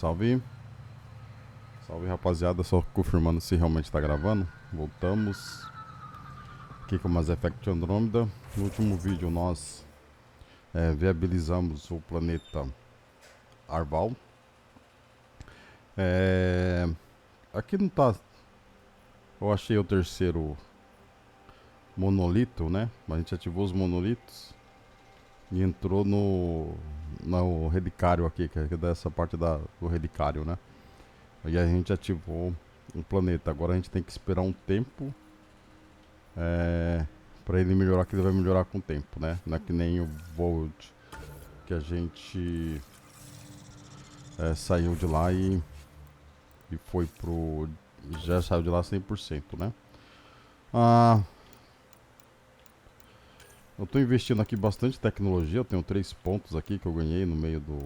Salve. Salve, rapaziada. Só confirmando se realmente tá gravando. Voltamos aqui com Mass Effect Andromeda. No último vídeo nós viabilizamos o planeta Arval. Aqui não tá... Eu achei o terceiro monolito, né? A gente ativou os monolitos e entrou no relicário aqui, que é dessa parte do relicário, né? E a gente ativou o planeta. Agora a gente tem que esperar um tempo para ele melhorar, que ele vai melhorar com o tempo, né? Não é que nem o Volt que a gente saiu de lá e foi pro... Já saiu de lá 100%, né? Eu tô investindo aqui bastante tecnologia. Eu tenho 3 pontos aqui que eu ganhei no meio do...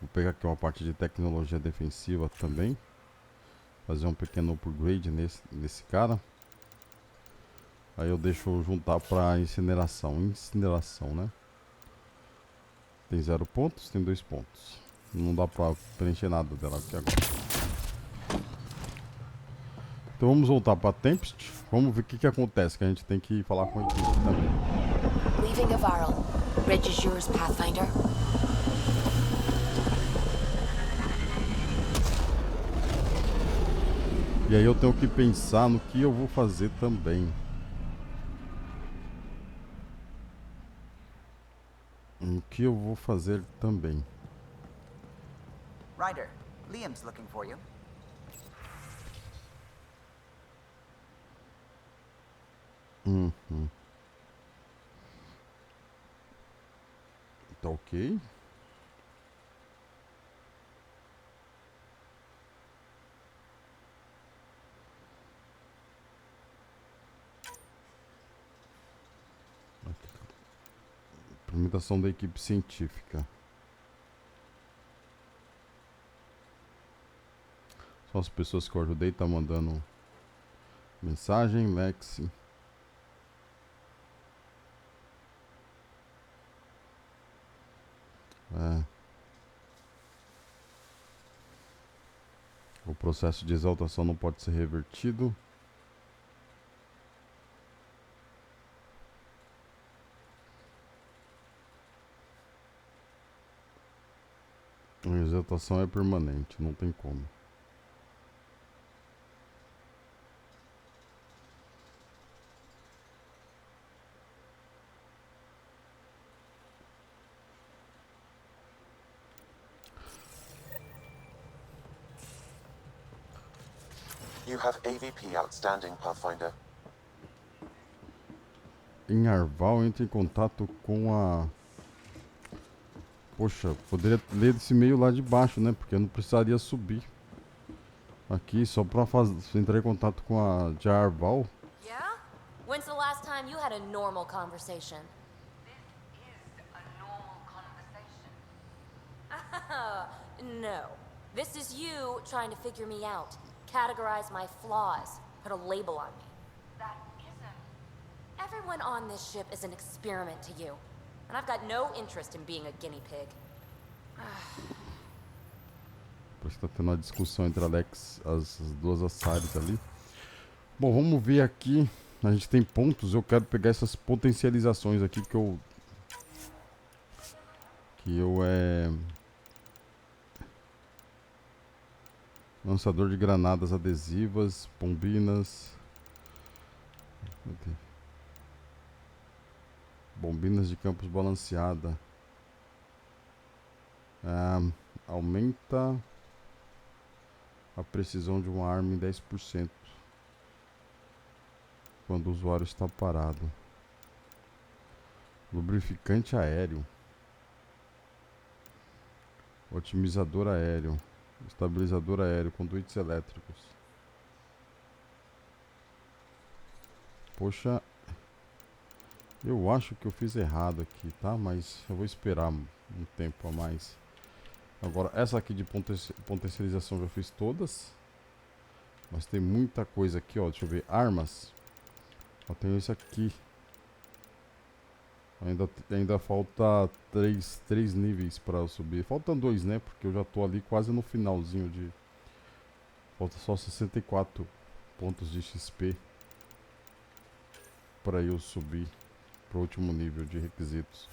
Vou pegar aqui uma parte de tecnologia defensiva também. Fazer um pequeno upgrade nesse cara. Aí eu deixo juntar pra incineração. Incineração, né? Tem 0 pontos, tem 2 pontos. Não dá pra preencher nada dela aqui agora. Então vamos voltar pra Tempest. Vamos ver o que acontece, que a gente tem que falar com a equipe também. Leaving Avarl. Reg is yours, Pathfinder. E aí eu tenho que pensar no que eu vou fazer também. O que eu vou fazer também. Ryder, Liam's looking for you. Tá ok. Implementação da equipe científica. Só as pessoas que eu ajudei tá mandando mensagem. Lexi. O processo de exaltação não pode ser revertido. A exaltação é permanente, não tem como. You have AVP outstanding, Pathfinder. Em Arval, entre em contato com a... Poxa, poderia ler desse meio lá de baixo, né? Porque eu não precisaria subir. Aqui, só pra entrar em contato com a de Arval. Yeah? When's the last time you had a normal conversation? This is a normal conversation. No. This is you trying to figure me out. Categorize my flaws. Put a label on me. That isn't. Everyone on this ship is an experiment to you. And I've got no interest in being a guinea pig. Parece que tá tendo uma discussão entre Alex, as duas Assares ali. Bom, vamos ver aqui. A gente tem pontos. Eu quero pegar essas potencializações aqui que eu lançador de granadas adesivas, bombinas. Bombinas de campos balanceada. Aumenta a precisão de uma arma em 10% quando o usuário está parado. Lubrificante aéreo. Otimizador aéreo. Estabilizador aéreo. Conduítes elétricos. Poxa, eu acho que eu fiz errado aqui, tá? Mas eu vou esperar um tempo a mais. Agora, essa aqui de potencialização já fiz todas. Mas tem muita coisa aqui, ó. Deixa eu ver. Armas. Ó, tem esse aqui. Ainda falta três níveis para eu subir. Faltam 2, né? Porque eu já tô ali quase no finalzinho de... Falta só 64 pontos de XP para eu subir pro último nível de requisitos.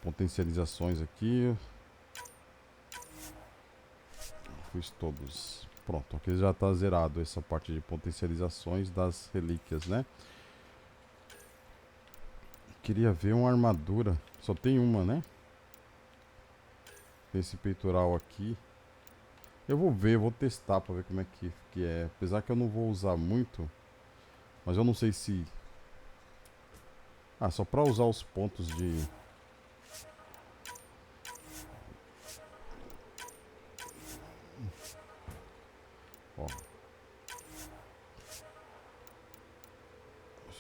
Potencializações aqui. Fiz todos. Pronto, aqui já tá zerado essa parte de potencializações das relíquias, né? Queria ver uma armadura. Só tem uma, né? Tem esse peitoral aqui. Eu vou ver, eu vou testar pra ver como é que é. Apesar que eu não vou usar muito. Mas eu não sei se... Ah, só pra usar os pontos de... Ó.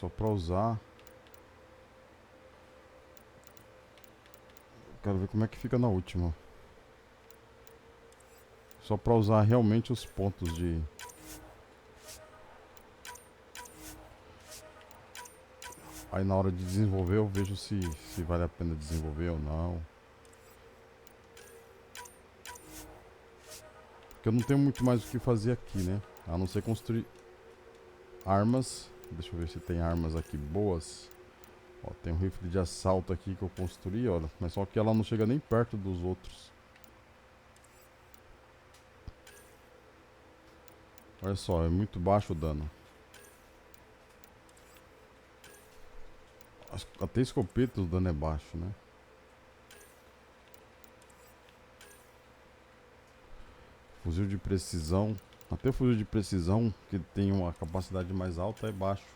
Só pra usar... Quero ver como é que fica na última. Só pra usar realmente os pontos de... Aí na hora de desenvolver eu vejo se vale a pena desenvolver ou não. Porque eu não tenho muito mais o que fazer aqui, né? A não ser construir armas. Deixa eu ver se tem armas aqui boas. Ó, tem um rifle de assalto aqui que eu construí, olha. Mas só que ela não chega nem perto dos outros. Olha só, é muito baixo o dano. Até escopeta o dano é baixo, né? Fuzil de precisão. Até o fuzil de precisão, que tem uma capacidade mais alta, é baixo.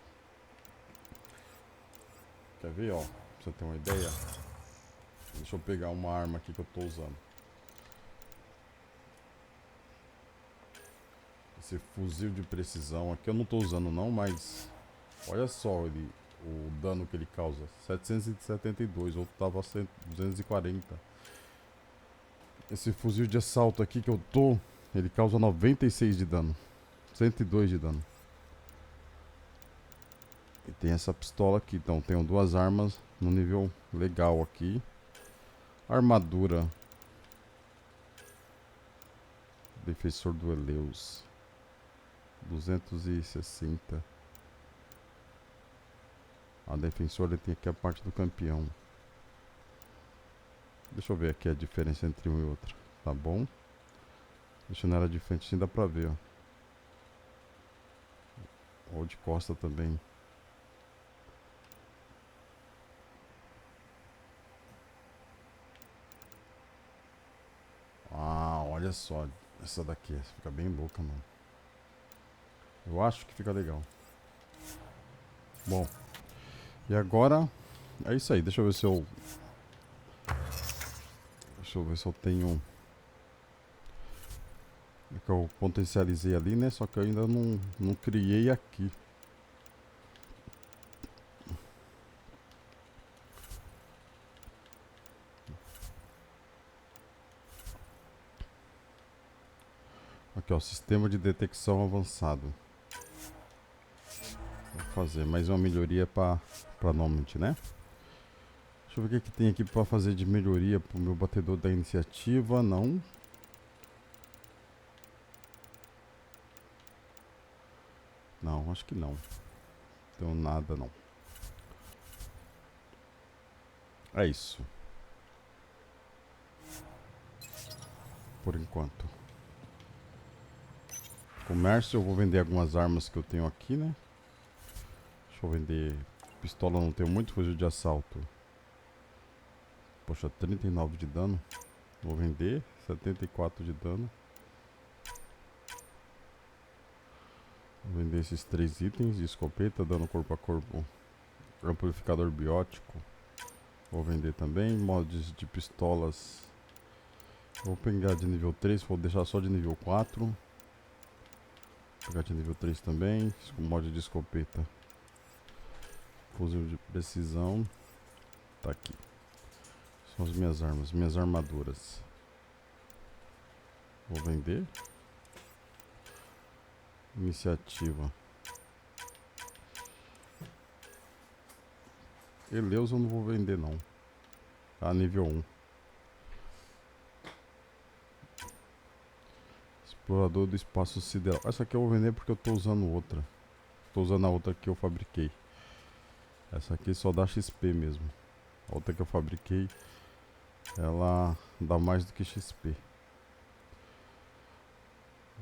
Quer ver, ó? Pra você ter uma ideia. Deixa eu pegar uma arma aqui que eu tô usando. Esse fuzil de precisão aqui eu não tô usando não, mas... Olha só o dano que ele causa. 772, outro tava 240. Esse fuzil de assalto aqui que eu tô, ele causa 96 de dano. 102 de dano. E tem essa pistola aqui, então tenho duas armas no nível legal aqui. Armadura. Defensor do Eleus. 260. A defensora tem aqui a parte do campeão. Deixa eu ver aqui a diferença entre um e outro. Tá bom? Deixando ela de frente, assim dá pra ver, ó. Ou de costa também. Ah, olha só. Essa daqui fica bem louca, mano. Eu acho que fica legal. Bom. E agora... É isso aí. Deixa eu ver se eu... Deixa eu ver se eu tenho... É que eu potencializei ali, né? Só que eu ainda não criei aqui. Aqui, ó. Sistema de detecção avançado. Vou fazer mais uma melhoria para Nomad, né? Deixa eu ver o que tem aqui para fazer de melhoria pro meu batedor da iniciativa. Não. Não, acho que não. Não tenho nada, não. É isso. Por enquanto. Comércio, eu vou vender algumas armas que eu tenho aqui, né? Deixa eu vender... Pistola não tenho muito, fuzil de assalto. Poxa, 39 de dano. Vou vender, 74 de dano. Vou vender esses 3 itens de escopeta, dano corpo a corpo. Amplificador biótico. Vou vender também. Mods de pistolas. Vou pegar de nível 3, vou deixar só de nível 4. Vou pegar de nível 3 também. Mod de escopeta. Fuzil de precisão. Tá aqui. São as minhas armas, minhas armaduras. Vou vender. Iniciativa. Eleus eu não vou vender não. Tá, nível 1. Explorador do espaço sideral. Essa aqui eu vou vender porque eu tô usando outra. Tô usando a outra que eu fabriquei. Essa aqui só dá XP mesmo. A outra que eu fabriquei, ela dá mais do que XP.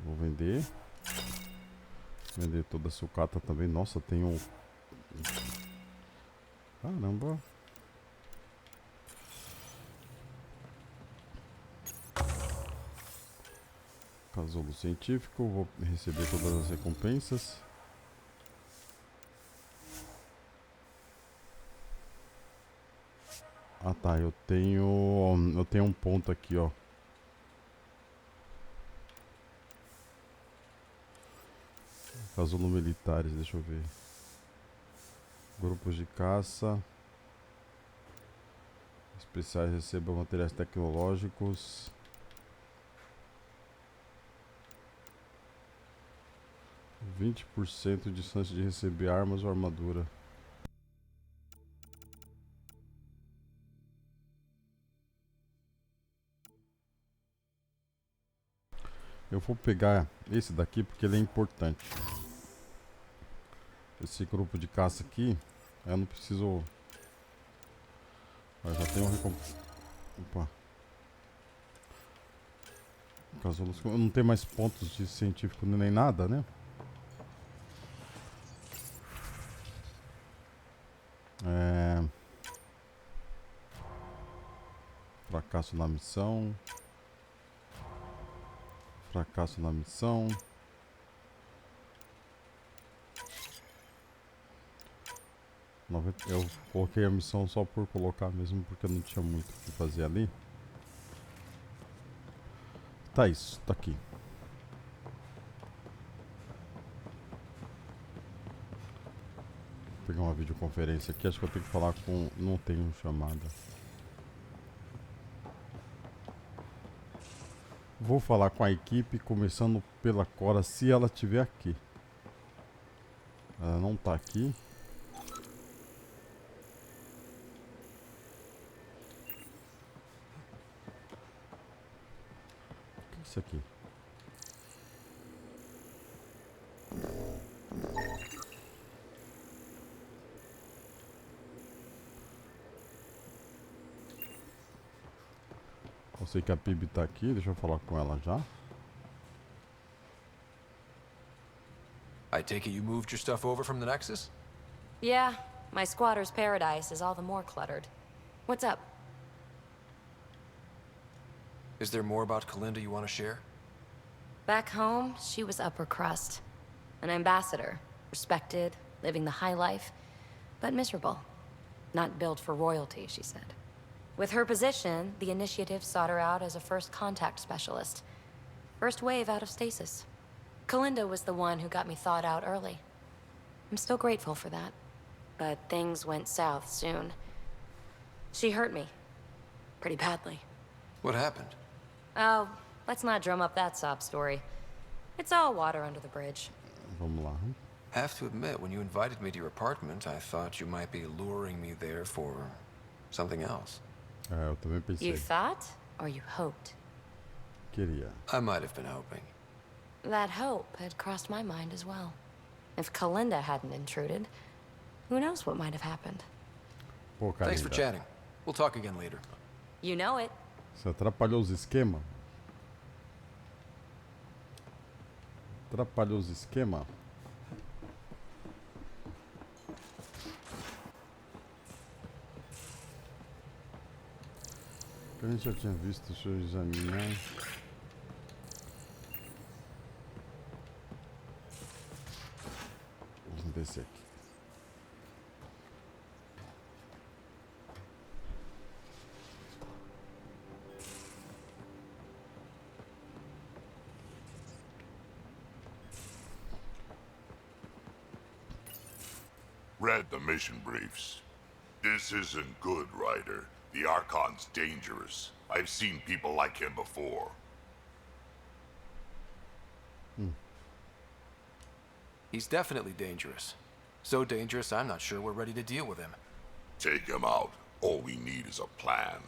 Vou vender. Vender toda a sucata também. Nossa, tem um... Caramba. Casulo científico. Vou receber todas as recompensas. Ah tá, eu tenho um ponto aqui, ó. Casulo militares, deixa eu ver. Grupos de caça. Especiais recebam materiais tecnológicos. – 20% de chance de receber armas ou armadura. Eu vou pegar esse daqui porque ele é importante. Esse grupo de caça aqui, eu não preciso... Eu já tenho Opa. Eu não tenho mais pontos de científico nem nada, né? Fracasso na missão. Fracasso na missão. Eu coloquei a missão só por colocar mesmo, porque eu não tinha muito o que fazer ali. Tá isso, tá aqui. Vou pegar uma videoconferência aqui, acho que eu tenho que falar com... Não tenho chamada. Vou falar com a equipe, começando pela Cora, se ela estiver aqui. Ela não tá aqui. O que é isso aqui? Eu sei que a PIB tá aqui, deixa eu falar com ela já. I take it you moved your stuff over from the Nexus? Yeah, my squatter's paradise is all the more cluttered. What's up? Is there more about Kalinda you want to share? Back home, she was upper crust. An ambassador, respected, living the high life, but miserable. Not built for royalty, she said. With her position, the initiative sought her out as a first contact specialist. First wave out of stasis. Kalinda was the one who got me thawed out early. I'm still grateful for that. But things went south soon. She hurt me. Pretty badly. What happened? Oh, let's not drum up that sob story. It's all water under the bridge. Vamos lá. Have to admit, when you invited me to your apartment, I thought you might be luring me there for something else. Eu também pensei. You thought, or you hoped? Queria. I might have been hoping. That hope had crossed my mind as well. If Kalinda hadn't intruded, who knows what might have happened. Pô, cara. Thanks for chatting. We'll talk again later. You know it. Você atrapalhou os esquemas? Atrapalhou os esquemas? A gente já tinha visto, deixa eu examinar. Vamos descer aqui. Read the mission briefs. This isn't good, Ryder. The Archon's dangerous. I've seen people like him before. He's definitely dangerous. So dangerous, I'm not sure we're ready to deal with him. Take him out. All we need is a plan.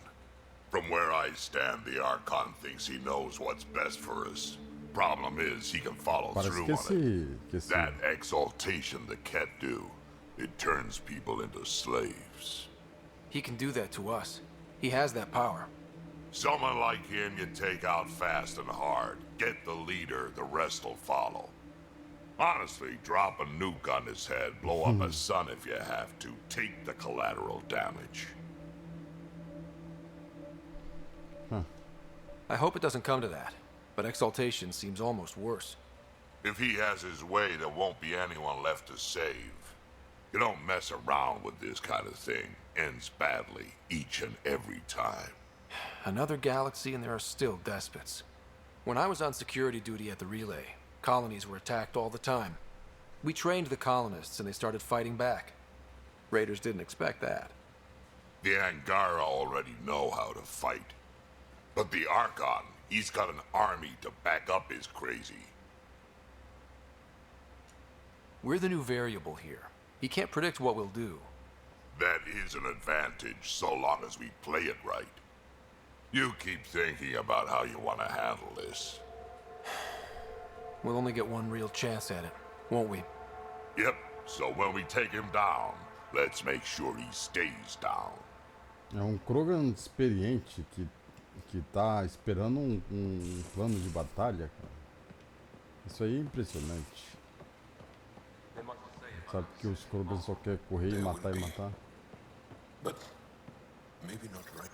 From where I stand, the Archon thinks he knows what's best for us. Problem is, he can follow Parece through que on it. esse That exaltation the Ket do, it turns people into slaves. He can do that to us. He has that power. Someone like him you take out fast and hard. Get the leader, the rest will follow. Honestly, drop a nuke on his head, blow up his son if you have to. Take the collateral damage. I hope it doesn't come to that, but exaltation seems almost worse. If he has his way, there won't be anyone left to save. You don't mess around with this kind of thing. Ends badly, each and every time. Another galaxy and there are still despots. When I was on security duty at the relay, colonies were attacked all the time. We trained the colonists and they started fighting back. Raiders didn't expect that. The Angara already know how to fight. But the Archon, he's got an army to back up his crazy. We're the new variable here. He can't predict what we'll do. That is an advantage so long as we play it right. You keep thinking about how you want to handle this. We'll only get one real chance at it, won't we? Yep, so when we take him down, let's make sure he stays down. É Krogan experiente que tá esperando plano de batalha, cara. Isso aí é impressionante. Sabe que os Krogan só querem correr e matar e matar? But maybe not right.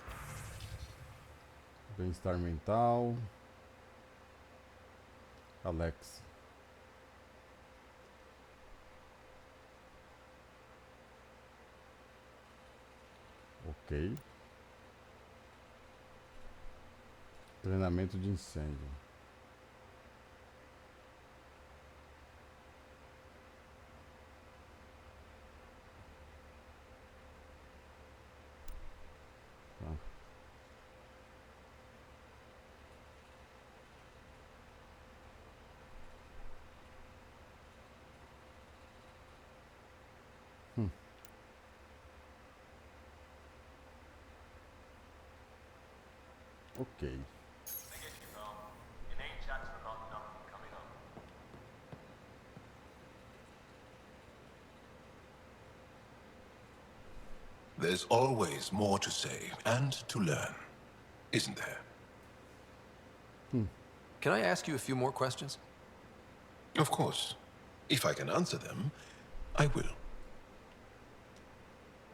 Bem-estar mental. Alex. Ok. Treinamento de incêndio. Tá. Ok. There's always more to say and to learn, isn't there? Can I ask you a few more questions? Of course. If I can answer them, I will.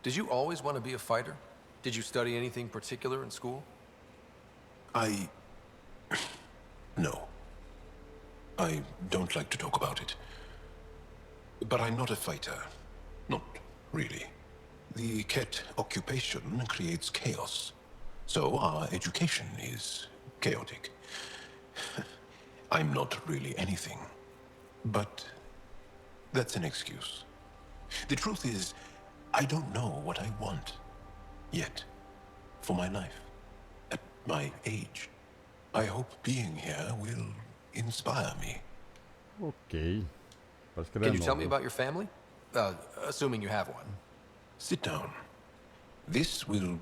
Did you always want to be a fighter? Did you study anything particular in school? No. I don't like to talk about it. But I'm not a fighter. Not really. The Ket occupation creates chaos. So our education is chaotic. I'm not really anything. But that's an excuse. The truth is, I don't know what I want. Yet. For my life. At my age. I hope being here will inspire me. Ok. Parece que ele Can é you tell me novo. about your family? Assuming you have one. Sit down. This will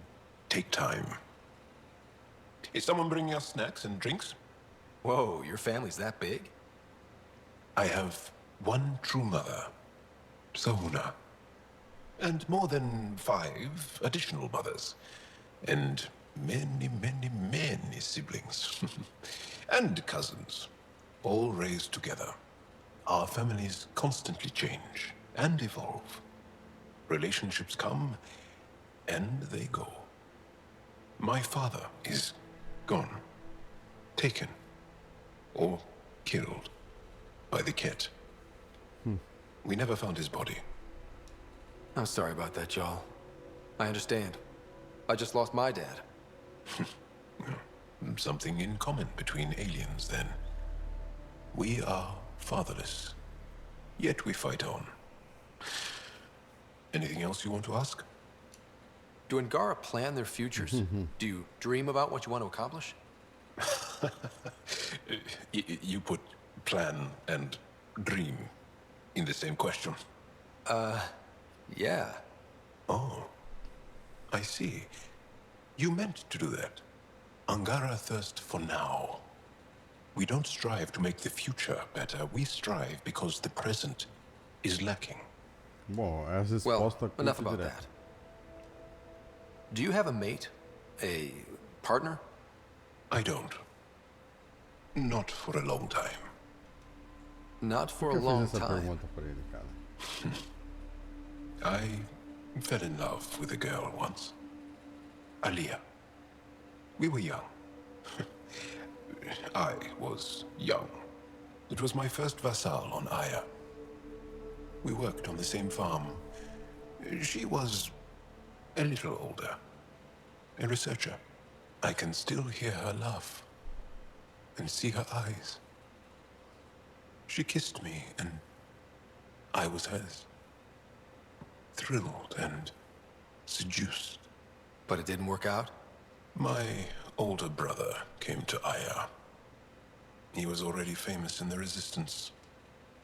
take time. Is someone bringing us snacks and drinks? Whoa, your family's that big? I have one true mother, Sahuna, and more than 5 additional mothers, and many, many, many siblings, and cousins, all raised together. Our families constantly change and evolve. Relationships come and they go. My father is gone, taken, or killed by the Ket. We never found his body. I'm sorry about that, Jarl. I understand. I just lost my dad. Something in common between aliens, then. We are fatherless, yet we fight on. Anything else you want to ask? Do Angara plan their futures? Do you dream about what you want to accomplish? You put plan and dream in the same question. Yeah. Oh, I see. You meant to do that. Angara thirst for now. We don't strive to make the future better. We strive because the present is lacking. Bom, essa Well, resposta enough curta e about direta. that. Do you have a mate? A partner? I don't. Not for a long time. Not for Por a que eu long fiz essa time. pergunta pra ele, cara? I fell in love with a girl once. Aliyah. We were young. I was young. It was my first vassal on Aya. We worked on the same farm. She was a little older. A researcher. I can still hear her laugh and see her eyes. She kissed me and I was hers. Thrilled and seduced. But it didn't work out? My older brother came to Aya. He was already famous in the resistance.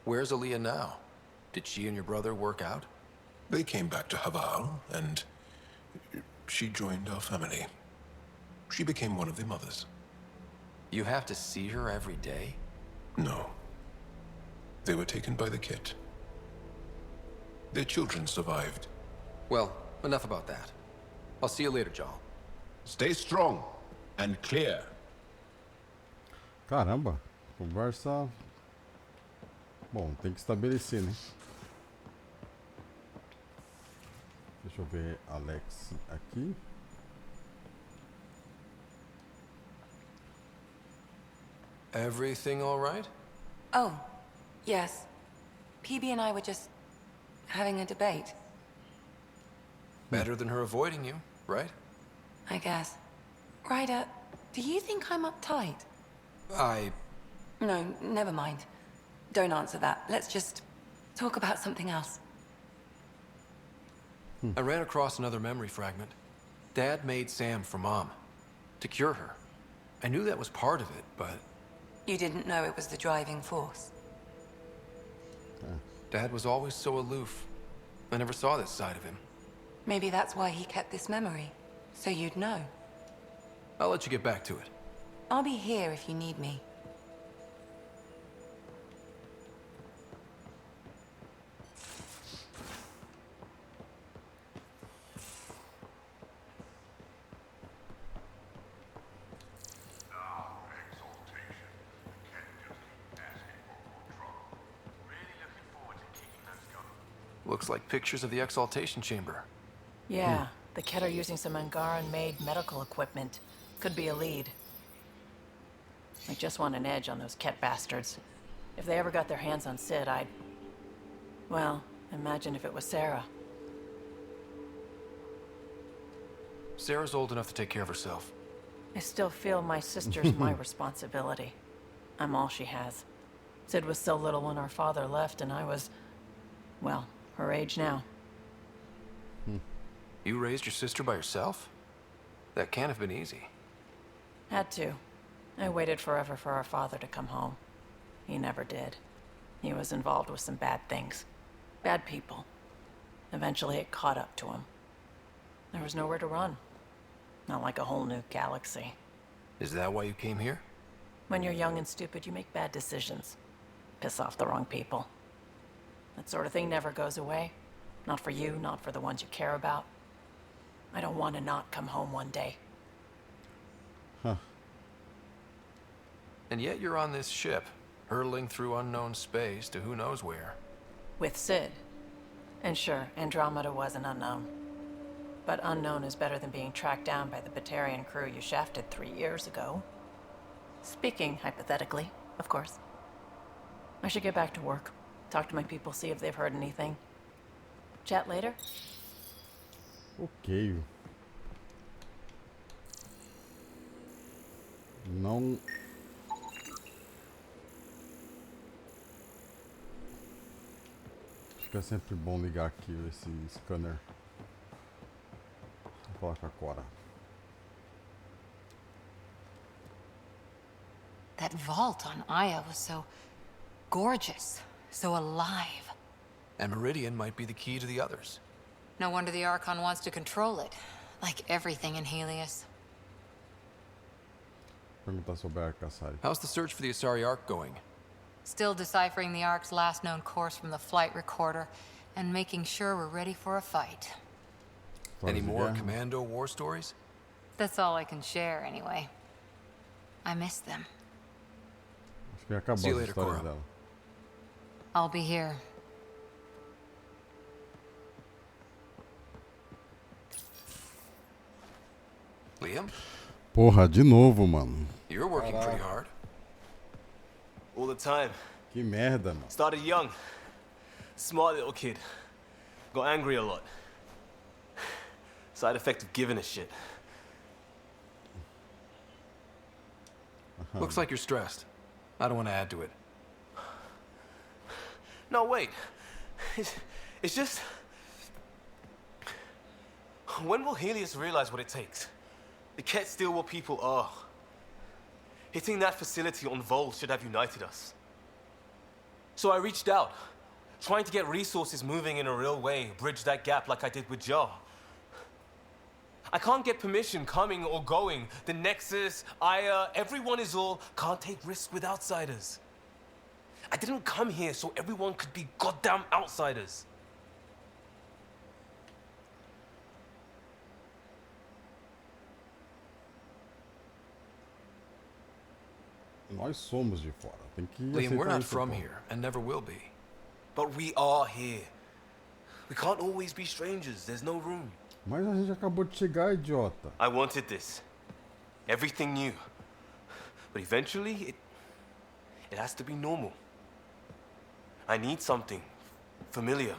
Where's Aaliyah now? Did she and your brother work out? They came back to Haval, and she joined our family. She became one of the mothers. You have to see her every day? No. They were taken by the Ket. Their children survived. Well, enough about that. I'll see you later, Jal. Stay strong and clear. Caramba, conversa. Bom, tem que estabelecer, né? Deixa eu ver Alex aqui. Everything all right? Oh, yes. PB and I were just having a debate, Better than her avoiding you, right? I guess. Ryder, do you think I'm uptight? No, never mind. Don't answer that. Let's just talk about something else. I ran across another memory fragment. Dad made Sam for Mom. To cure her. I knew that was part of it, but You didn't know it was the driving force. Dad was always so aloof. I never saw this side of him. Maybe that's why he kept this memory, so you'd know. I'll let you get back to it. I'll be here if you need me. Looks like pictures of the exaltation chamber. Yeah, the Ket are using some Angaran-made medical equipment. Could be a lead. I just want an edge on those Ket bastards. If they ever got their hands on Sid, I'd... Well, imagine if it was Sarah. Sarah's old enough to take care of herself. I still feel my sister's my responsibility. I'm all she has. Sid was so little when our father left, and I was... well, her age now. You raised your sister by yourself? That can't have been easy. Had to. I waited forever for our father to come home. He never did. He was involved with some bad things. Bad people. Eventually it caught up to him. There was nowhere to run. Not like a whole new galaxy. Is that why you came here? When you're young and stupid, you make bad decisions. Piss off the wrong people. That sort of thing never goes away. Not for you, not for the ones you care about. I don't want to not come home one day. And yet you're on this ship, hurtling through unknown space to who knows where. With Sid. And sure, Andromeda was an unknown. But unknown is better than being tracked down by the Batarian crew you shafted 3 years ago. Speaking hypothetically, of course. I should get back to work. Talk to my people, see if they've heard anything. Chat later? Ok. Não. Acho que é sempre bom ligar aqui esse scanner. Vou falar com a Cora. That vault on Aya was so gorgeous, so alive. And Meridian might be the key to the others. No wonder the Archon wants to control it. Like everything in Helios. Perguntar sobre a Arca, Sari. How's the search for the Asari Ark going? Still deciphering the Ark's last known course from the flight recorder and making sure we're ready for a fight. Any more commando war stories? That's all I can share, anyway. I miss them. Acho que acabou See you as later, histórias Cora. dela. I'll be here. Liam, Porra, de novo, mano. you're working pretty hard. All the time. Que merda, mano. Started young. Smart little kid. Got angry a lot. Side effect of giving a shit. Looks like you're stressed. I don't want to add to it. No, wait. It's just... When will Helios realize what it takes? The Ket still what people are. Hitting that facility on Vol should have united us. So I reached out, trying to get resources moving in a real way, bridge that gap like I did with Jar. I can't get permission coming or going. The Nexus, Aya, everyone is all, can't take risks with outsiders. I didn't come here so everyone could be goddamn outsiders. Nós somos de fora. Tem que Liam, we're aceitar not isso, from pô. here and never will be. But we are here. We can't always be strangers. There's no room. Mas a gente acabou de chegar, idiota. I wanted this. Everything new. But eventually, it has to be normal. I need something familiar.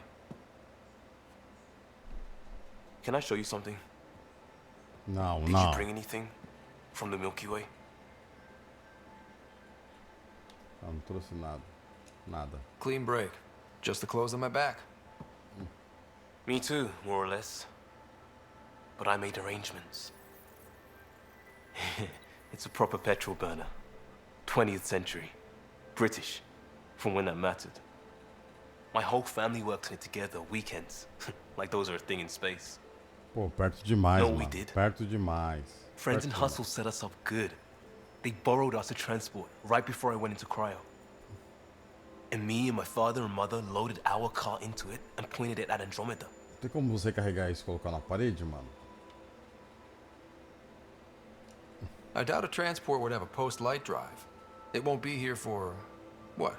Can I show you something? Não, Did não. you bring anything from the Milky Way? Não trouxe nada. Nada. Clean break. Just the clothes on my back. Me too, more or less. But I made arrangements. It's a proper petrol burner. 20th century. British. From when that mattered. My whole family worked on it together, weekends. Like those are a thing in space. Pô, perto demais, No, mano. we did. Perto demais. Friends in Perto Hustle set us up good. They borrowed us to transport right before I went into cryo. And me and my father and mother loaded our car into it and pointed it at Andromeda. Tem como você carregar isso e colocar na parede, mano? I doubt a transport would have a post-light drive. It won't be here for... what?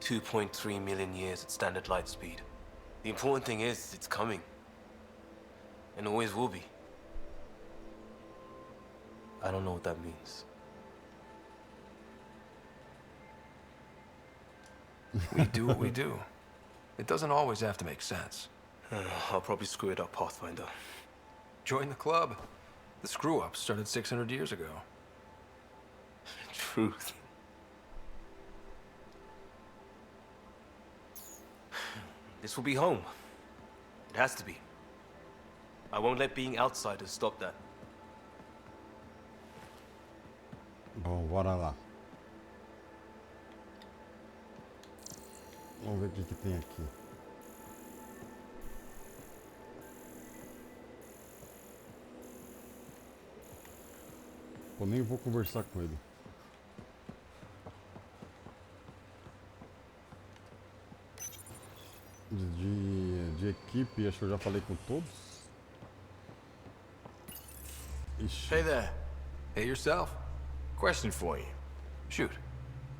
2.3 million years at standard light speed. The important thing is, it's coming. And always will be. I don't know what that means. We do what we do. It doesn't always have to make sense. I'll probably screw it up, Pathfinder. Join the club. The screw-up started 600 years ago. Truth. This will be home. It has to be. I won't let being outsiders stop that. Bom, bora lá. Vamos ver o que, que tem aqui. Pô, nem vou conversar com ele. De equipe, acho que eu já falei com todos. Ixi. Hey there. Hey yourself. Question for you. Shoot.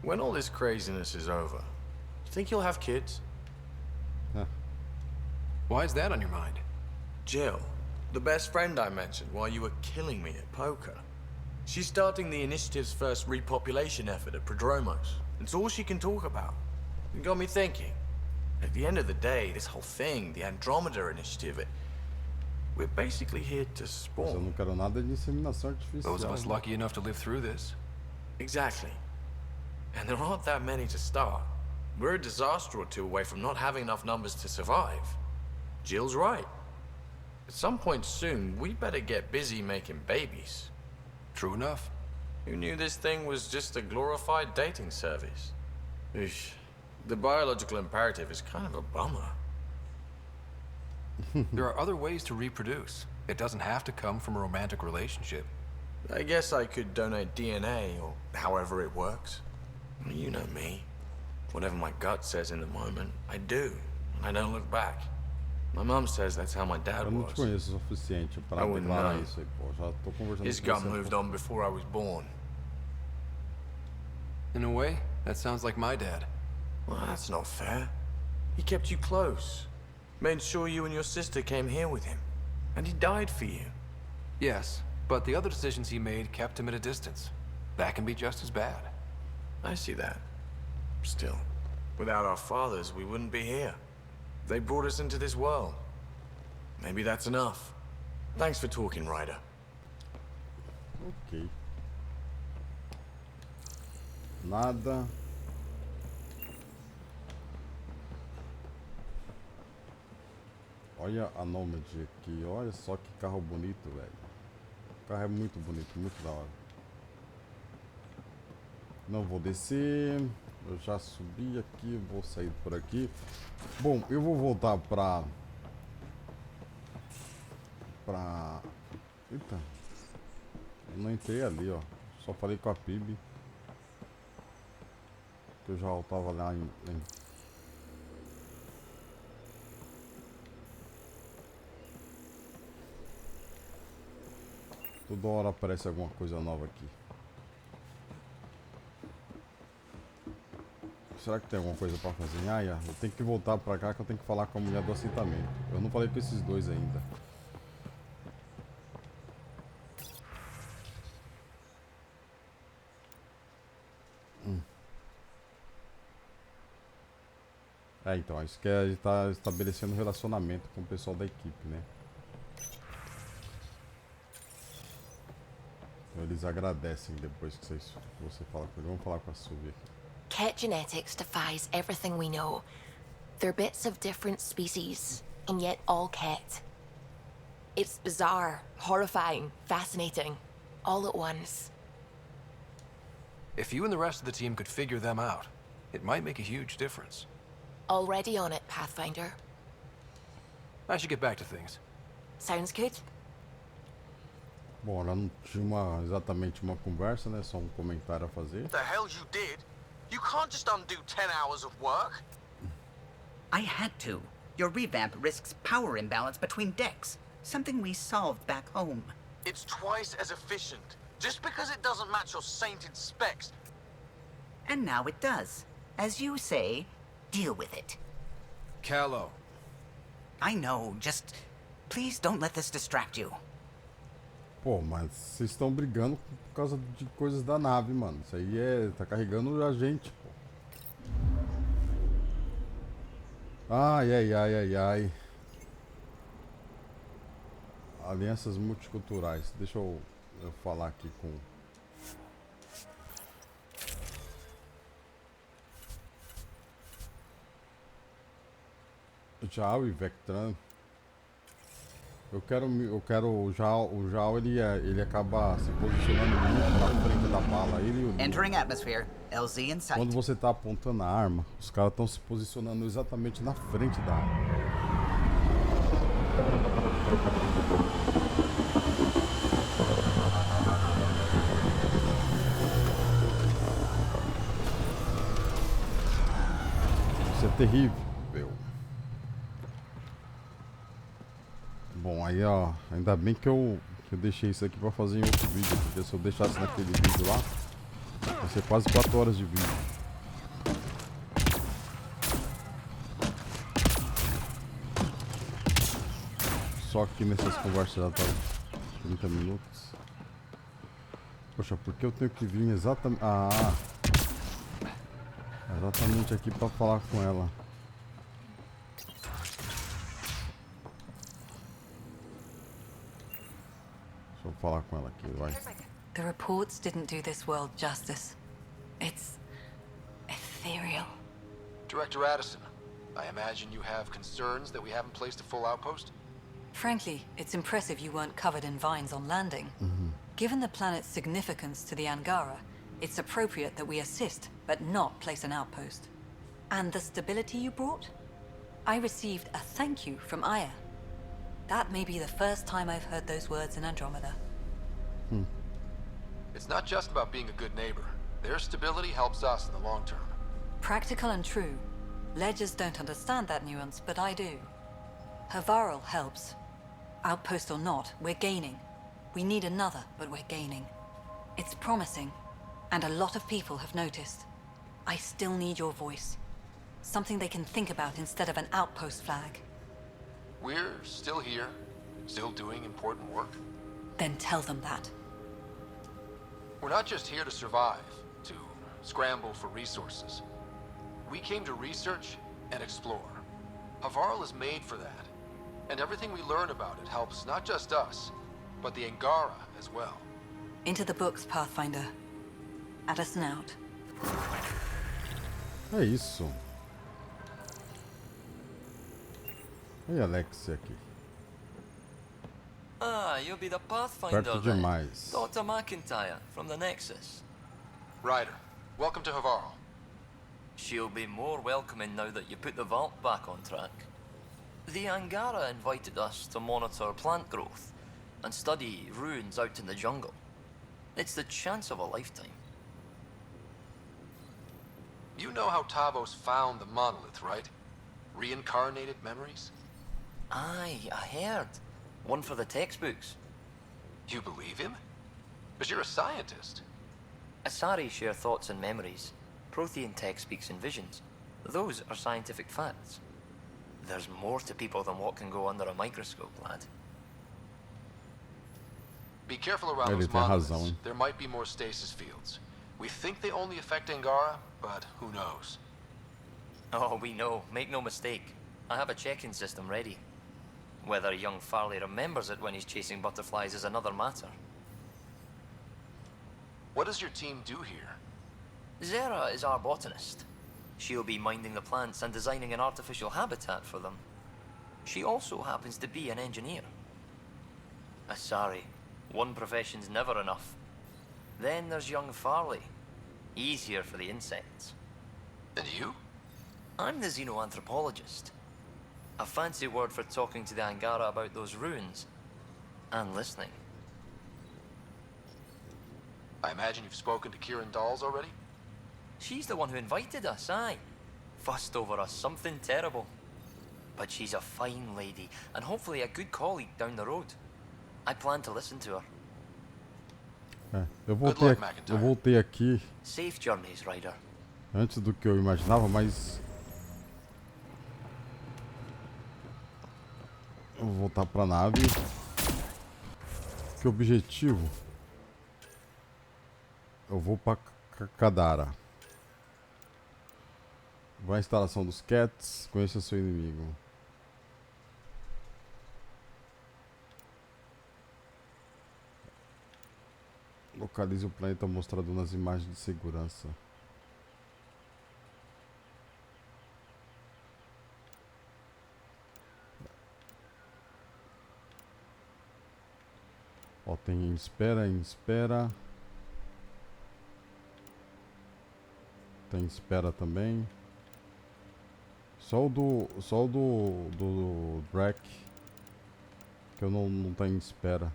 When all this craziness is over, you think you'll have kids? Why is that on your mind? Jill, the best friend I mentioned while you were killing me at poker. She's starting the initiative's first repopulation effort at Prodromos. It's all she can talk about. It got me thinking. At the end of the day, this whole thing, the Andromeda initiative, we're basically here to Mas eu spawn. não quero nada de inseminação artificial. Those of us lucky enough to live through this. Exactly. And there aren't that many to start. We're a disaster or two away from not having enough numbers to survive. Jill's right. At some point soon, we better get busy making babies. True enough. Who knew this thing was just a glorified dating service? Eesh. The biological imperative is kind of a bummer. There are other ways to reproduce. It doesn't have to come from a romantic relationship. I guess I could donate DNA, or however it works. You know me. Whatever my gut says in the moment, I do. I don't look back. My mom says that's how my dad Eu não te was. conheço o suficiente para I wouldn't declarar know. isso aí, pô. Já tô conversando His com gut você. moved on before I was born. In a way, that sounds like my dad. Well, that's not fair. He kept you close. Made sure you and your sister came here with him. And he died for you. Yes, but the other decisions he made kept him at a distance. That can be just as bad. I see that. Still, without our fathers, we wouldn't be here. They brought us into this world. Maybe that's enough. Thanks for talking, Ryder. Ok. Nada. Olha a Nomad aqui. Olha só que carro bonito, velho. O carro é muito bonito, muito da hora. Não vou descer. Eu já subi aqui, vou sair por aqui. Bom, eu vou voltar pra... Eita. Eu não entrei ali, ó. Só falei com a PIB. Que eu já tava lá em... Toda hora aparece alguma coisa nova aqui. Será que tem alguma coisa pra fazer em Aya? Eu tenho que voltar pra cá que eu tenho que falar com a mulher do assentamento. Eu não falei com esses dois ainda. É, então, isso que a gente tá estabelecendo relacionamento com o pessoal da equipe, né? Então, eles agradecem depois que você fala com ele. Vamos falar com a Sylvia aqui. Ket genetics defies everything we know. They're bits of different species, and yet all Ket. It's bizarre, horrifying, fascinating, all at once. If you and the rest of the team could figure them out, it might make a huge difference. Already on it, Pathfinder. I should get back to things. Sounds good. Bom, ela não tinha exatamente uma conversa, né? Só um comentário a fazer. What the hell you did? You can't just undo 10 hours of work. I had to. Your revamp risks power imbalance between decks, something we solved back home. It's twice as efficient. Just because it doesn't match your sainted specs. And now it does. As you say, deal with it. Callow. I know, just... Please don't let this distract you. Pô, mas vocês estão brigando por causa de coisas da nave, mano. Isso aí é... tá carregando a gente, pô. Ai, ai, ai, ai, ai. Alianças multiculturais. Deixa eu falar aqui com... Jal e Vectran. Eu quero o Jal ele acaba se posicionando muito na frente da bala. Ele e o Entering atmosphere. LZ in sight. Quando você tá apontando a arma, os caras estão se posicionando exatamente na frente da arma. Isso é terrível. Bom, aí ó, ainda bem que eu deixei isso aqui pra fazer em outro vídeo, porque se eu deixasse naquele vídeo lá, vai ser quase 4 horas de vídeo. Só que nessas conversas já tá 30 minutos. Poxa, porque eu tenho que vir exatamente... exatamente aqui pra falar com ela. Deixa eu falar com ela aqui, vai. The reports didn't do this world justice. It's ethereal. Director Addison, I imagine you have concerns that we haven't placed a full outpost? Frankly, it's impressive you weren't covered in vines on landing. Given the planet's significance to the Angara, it's appropriate that we assist, but not place an outpost. And the stability you brought? I received a thank you from Aya. That may be the first time I've heard those words in Andromeda. It's not just about being a good neighbor. Their stability helps us in the long term. Practical and true. Ledgers don't understand that nuance, but I do. Havarl helps. Outpost or not, we're gaining. We need another, but we're gaining. It's promising, and a lot of people have noticed. I still need your voice. Something they can think about instead of an outpost flag. We're still here, still doing important work. Then tell them that. We're not just here to survive, to scramble for resources. We came to research and explore. Havarl is made for that. And everything we learn about it helps not just us, but the Angara as well. Into the books, Pathfinder. At us and out. É isso. E Alexia aqui. Ah, you'll be the Pathfinder Perto then. demais. Dr. McIntyre from the Nexus. Ryder, welcome to Havarl. She'll be more welcoming now that you put the vault back on track. The Angara invited us to monitor plant growth and study ruins out in the jungle. It's the chance of a lifetime. You know how Tavos found the monolith, right? Reincarnated memories? Aye, I heard. One for the textbooks. You believe him? Because you're a scientist. Asari share thoughts and memories. Prothean tech speaks in visions. Those are scientific facts. There's more to people than what can go under a microscope, lad. Be careful around Ele those tem monoliths. razão, hein? There might be more stasis fields. We think they only affect Angara, but who knows? Oh, we know. Make no mistake. I have a check-in system ready. Whether young Farley remembers it when he's chasing butterflies is another matter. What does your team do here? Zera is our botanist. She'll be minding the plants and designing an artificial habitat for them. She also happens to be an engineer. Sorry, one profession's never enough. Then there's young Farley. He's here for the insects. And you? I'm the xenoanthropologist. A fancy word for talking to the Angara about those ruins. And listening. I imagine you've spoken to Kieran Dawes already? She's the one who invited us, aye. Fussed over us something terrible. But she's a fine lady, and hopefully a good colleague down the road. I plan to listen to her. Eu voltei aqui Safe journeys, Ryder. antes do que eu imaginava, mas eu vou voltar pra nave. Que objetivo? Eu vou pra Kadara. Vai à instalação dos Cats, conheça seu inimigo. Localize o planeta mostrado nas imagens de segurança. Ó, tem espera. Tem espera também. Só o do Drac que eu não tenho espera.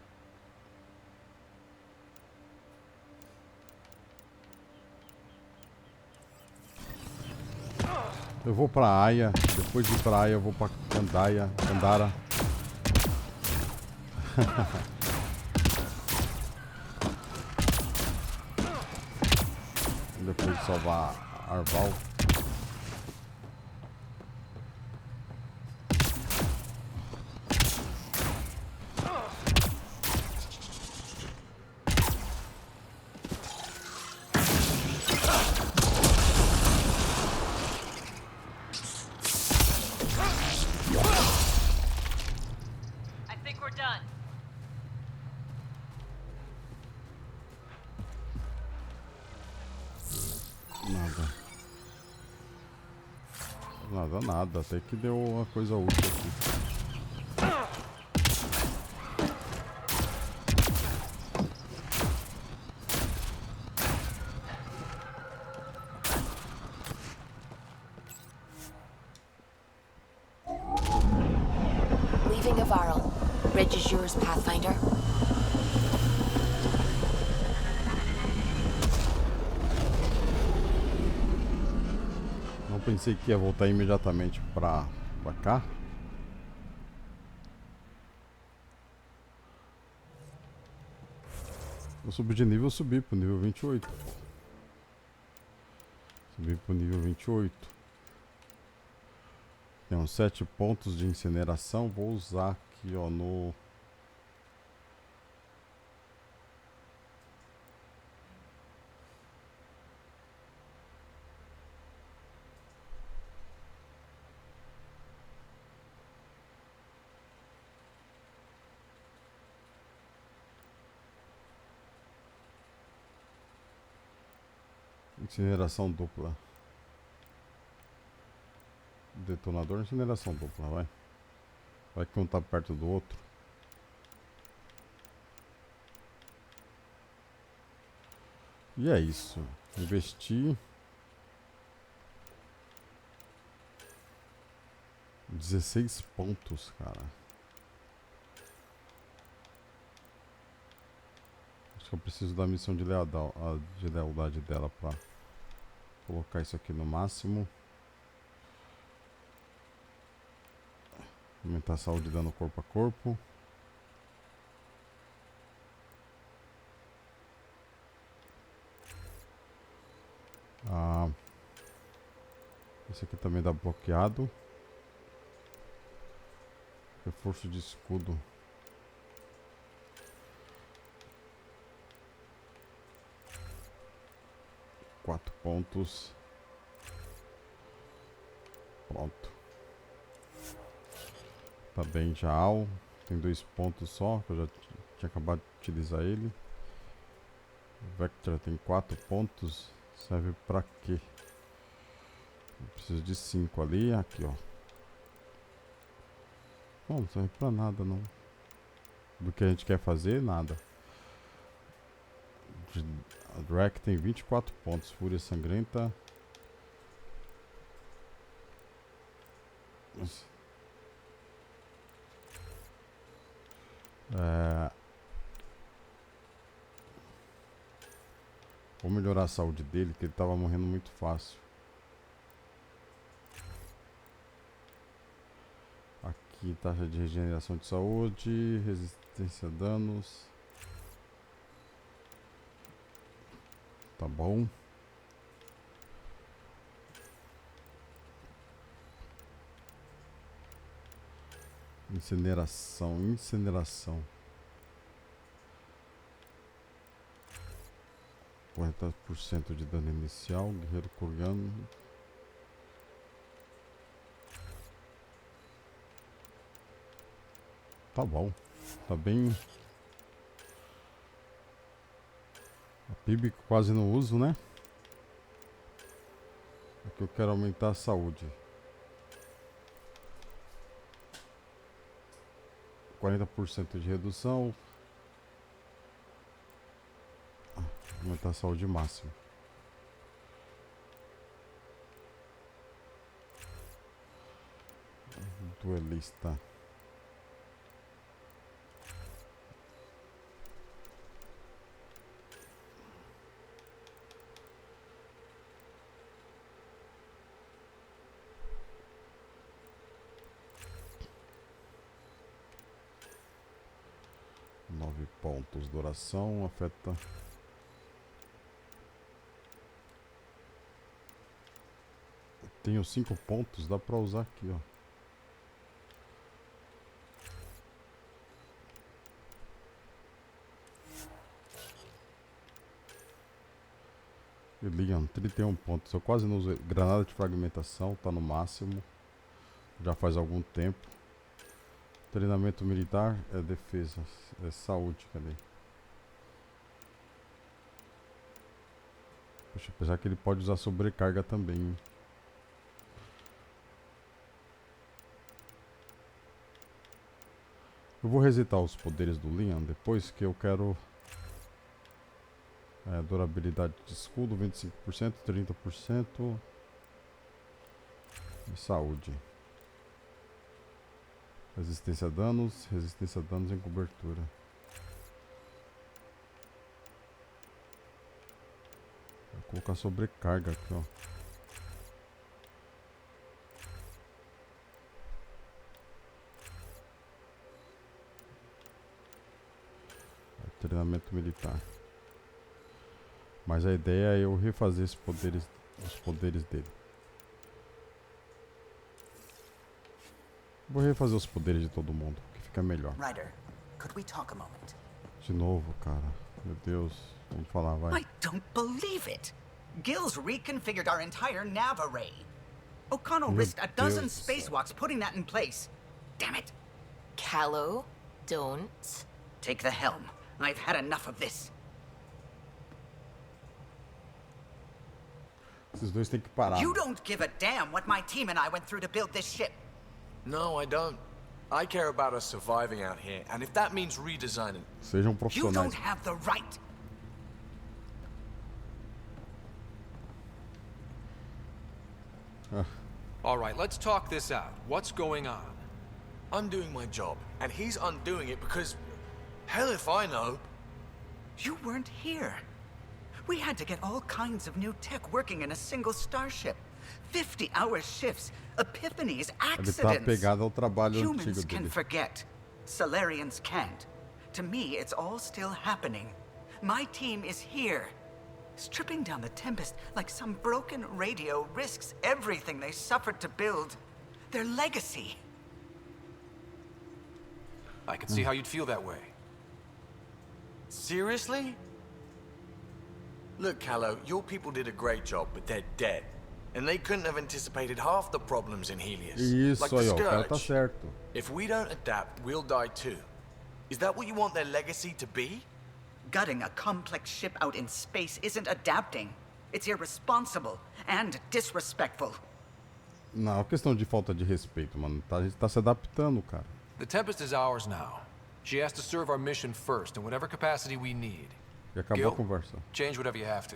Eu vou pra Aya, depois de ir pra Aya eu vou pra Kadara. Depois de salvar Arval. I think we're done. Nada. Até que deu uma coisa útil aqui. Leaving Havarl. bridge is yours, Pathfinder. Não pensei que ia voltar imediatamente pra cá. Eu subi de nível, eu subi pro nível 28. Subi pro nível 28. Tem uns 7 pontos de incineração. Vou usar aqui, ó, no... Incineração dupla. Detonador, incineração dupla, vai. Vai que um tá perto do outro. E é isso. Investi 16 pontos, cara. Acho que eu preciso da missão de lealdade dela pra colocar isso aqui no máximo. Aumentar a saúde dando corpo a corpo. Esse aqui também dá bloqueado. Reforço de escudo. Quatro pontos. Pronto. Tá bem já. Tem 2 pontos só, que eu já tinha acabado de utilizar ele. O Vector tem 4 pontos. Serve pra quê? Eu preciso de 5 ali. Aqui, ó. Não serve pra nada, não. Do que a gente quer fazer, nada. A Drake tem 24 pontos. Fúria sangrenta. Vou melhorar a saúde dele, que ele tava morrendo muito fácil. Aqui, taxa de regeneração de saúde, resistência a danos. Tá bom. Incineração. 40% de dano inicial, guerreiro coreano. Tá bom. Tá bem. A PIB quase não uso, né? Aqui eu quero aumentar a saúde. 40% de redução. Aumentar a saúde máxima. Duelista. Pontos, duração, afeta. Tenho 5 pontos, dá pra usar aqui, ó. Leon, 31 pontos. Eu quase não usei. Granada de fragmentação, tá no máximo. Já faz algum tempo. Treinamento militar é defesa, é saúde, cadê? Poxa, apesar que ele pode usar sobrecarga também, hein? Eu vou resetar os poderes do Leon depois, que eu quero durabilidade de escudo 25%, 30% e saúde. Resistência a danos em cobertura. Vou colocar sobrecarga aqui, ó. Treinamento militar. Mas a ideia é eu refazer os poderes dele. Vou refazer os poderes de todo mundo, que fica melhor. Ryder, could we talk a moment? De novo, cara. Meu Deus. Vamos falar, vai. I don't believe it. Gil's reconfigured our entire nav array. O'Connell risked a dozen spacewalks putting that in place. Damn it. Callow, don't. Take the helm. I've had enough of this. Esses dois têm que parar. You don't give a damn what my team and I went through to build this ship. No, I don't. I care about us surviving out here, and if that means redesigning... Sejam You don't profissionais. have the right. All right, let's talk this out. What's going on? I'm doing my job, and he's undoing it because... Hell if I know. You weren't here. We had to get all kinds of new tech working in a single starship. 50-hour shifts, epiphanies, Ele tá accidents. apegado ao trabalho Humans antigo can dele. forget. Solarians can't. To me, it's all still happening. My team is here. Stripping down the Tempest like some broken radio risks everything they suffered to build. Their legacy. I can see how you'd feel that way. Seriously? Look, Callow, your people did a great job, but they're dead. And they couldn't have anticipated half the problems in Helios. Isso like the aí, ó. O cara tá Scourge. certo. If we don't adapt, we'll die too. Is that what you want their legacy to be? Gutting a complex ship out in space isn't adapting. It's irresponsible and disrespectful. Não, é questão de falta de respeito, mano. A gente tá se adaptando, cara. The Tempest is ours now. She has to serve our mission first, in whatever capacity we need. E acabou Gil, a conversa. change whatever you have to.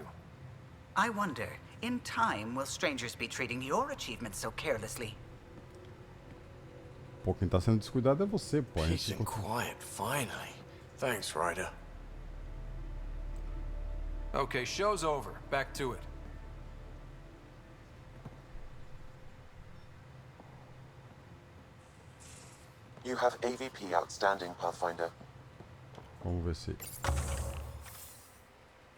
I wonder, in time, will strangers be treating your achievements so carelessly? Pô, quem tá sendo descuidado é você, pô. A Peace gente... and quiet, finally. Thanks, Ryder. Okay, show's over. Back to it. You have AVP outstanding, Pathfinder. Vamos ver se...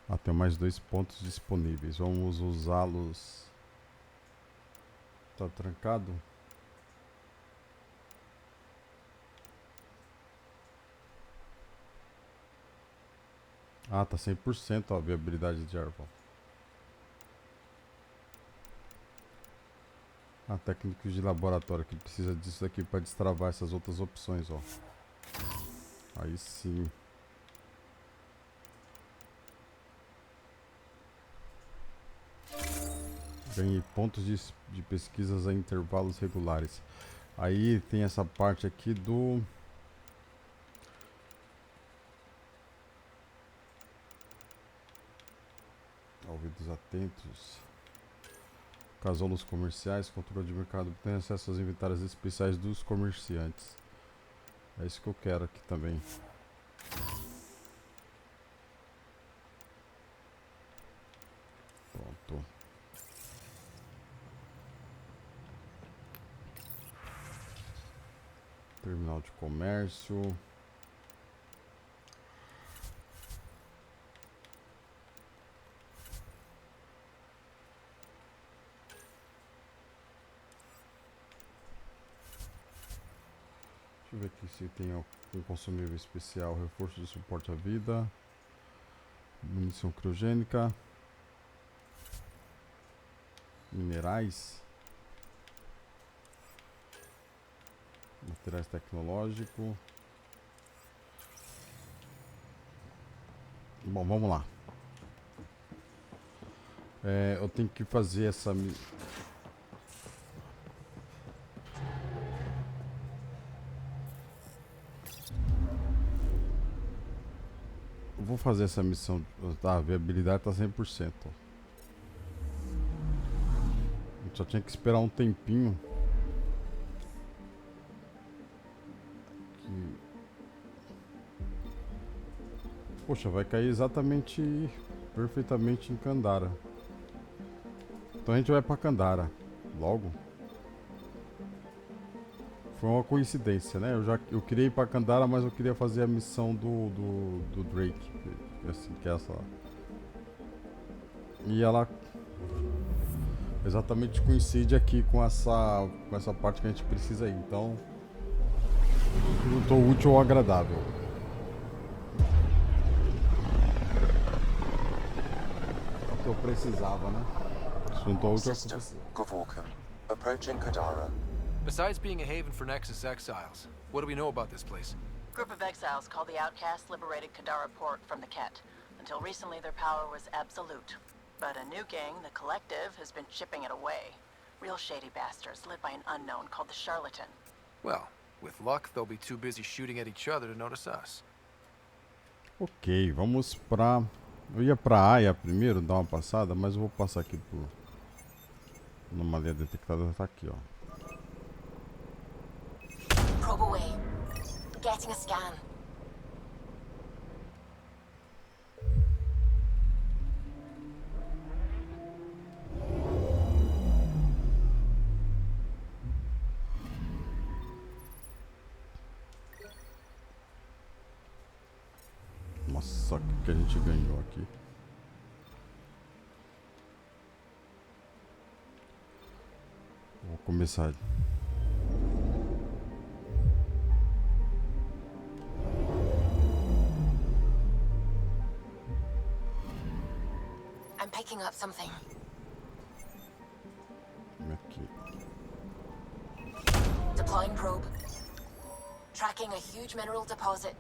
Ah, tem mais 2 pontos disponíveis. Vamos usá-los... Tá trancado? Ah, tá 100% ó, a viabilidade de arma. Ah, técnicos de laboratório que precisa disso aqui para destravar essas outras opções, ó. Aí sim. Ganhei pontos de pesquisas a intervalos regulares. Aí tem essa parte aqui do... Ouvidos atentos. Casoulos comerciais, controle de mercado, tem acesso aos inventários especiais dos comerciantes. É isso que eu quero aqui também. Pronto. Terminal de comércio. Deixa eu ver aqui se tem um consumível especial, reforço de suporte à vida, munição criogênica, minerais, materiais tecnológicos. Bom, vamos lá. Eu tenho que fazer essa... Vou fazer essa missão. Tá, a viabilidade tá 100%. Só tinha que esperar um tempinho. Poxa, vai cair exatamente, perfeitamente em Kadara. Então a gente vai pra Kadara logo. Foi uma coincidência, né? Eu queria ir pra Kadara, mas eu queria fazer a missão do Drake. Assim, que é essa. E ela exatamente coincide aqui com essa parte que a gente precisa ir. Então, juntou útil ao agradável. É o que eu precisava, né? Juntou útil ao System, Gavorkan. Approaching Kadara. Besides being a haven for Nexus exiles, what do we know about this place? Group of exiles called the Outcasts liberated Kadara port from the Ket. Until recently, their power was absolute. But a new gang, the Collective, has been chipping it away. Real shady bastards led by an unknown called the Charlatan. Well, with luck, they'll be too busy shooting at each other to notice us. Ok, vamos pra... Eu ia pra Aya primeiro, dar uma passada, mas eu vou passar aqui por... Numa linha detectada, tá aqui, ó. Probe away. Getting a scan. Nossa, o que a gente ganhou aqui? Vou começar. I'm picking up something. Aqui. Deploying probe. Tracking a huge mineral deposit.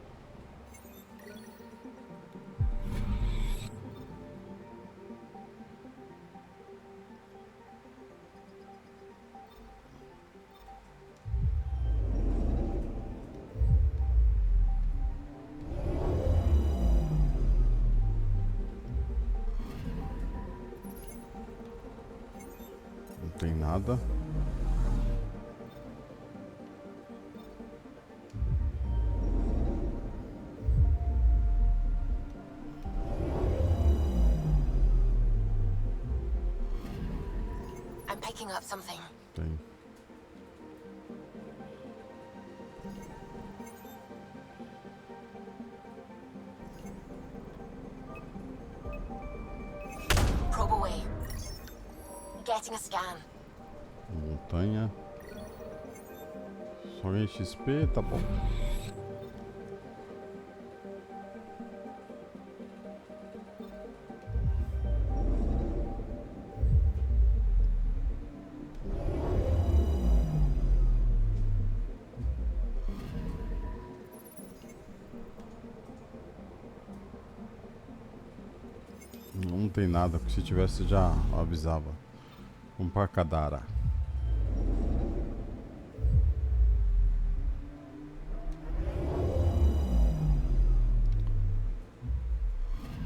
Não tem nada. I'm picking up something. Tem. Probe away. Getting a scan. Montanha. Só ganhei XP, tá bom. Não tem nada, porque se tivesse já avisava. Vamos pra Kadara.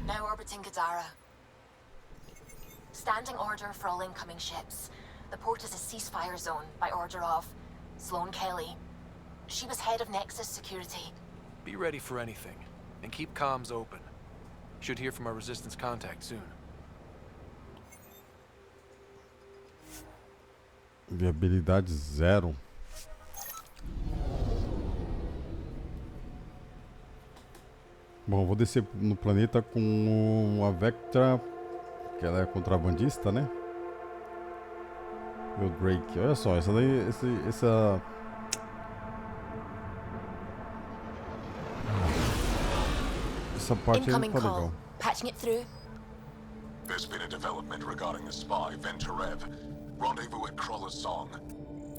Now orbiting Kadara. Standing order for all incoming ships. The port is a ceasefire zone by order of Sloane Kelly. She was head of Nexus security. Be ready for anything, and keep comms open. Should hear from our resistance contact soon. Viabilidade 0. Bom, vou descer no planeta com a Vectra, que ela é contrabandista, né? E o Drake. Olha só, essa daí, essa parte aí não tá legal. Patching it through. There's been a development regarding the spy, Venturev. Rendezvous at Crawler's Song.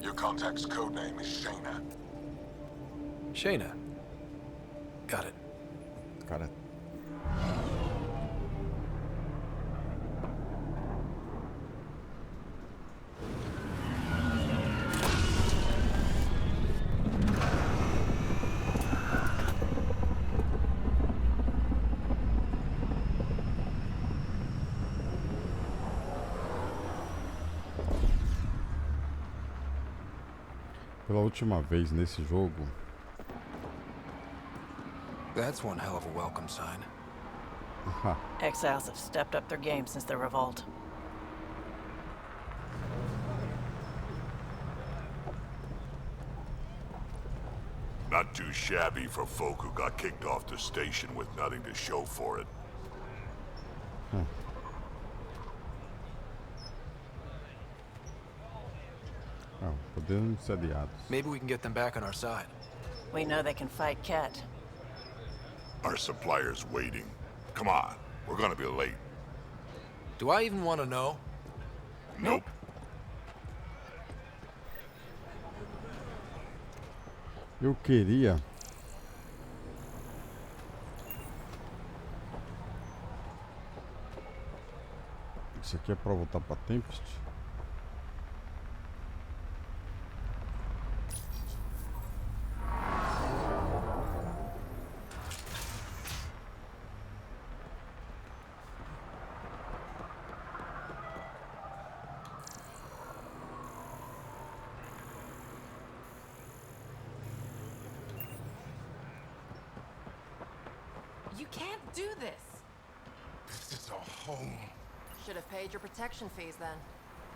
Your contact's codename is Shayna. Shayna. Got it. Got it. Pela última vez nesse jogo. That's one hell of a welcome sign. Exiles have stepped up their game since the revolt. Not too shabby for folk who got kicked off the station with nothing to show for it. Podemos ser aliados. Maybe we can get them back on our side. We know they can fight Ket. Our supplier's waiting. Come on, we're gonna be late. Do I even want to know? Nope. Eu queria. Isso aqui é pra voltar pra Tempest. You can't do this. This is our home. Should have paid your protection fees then.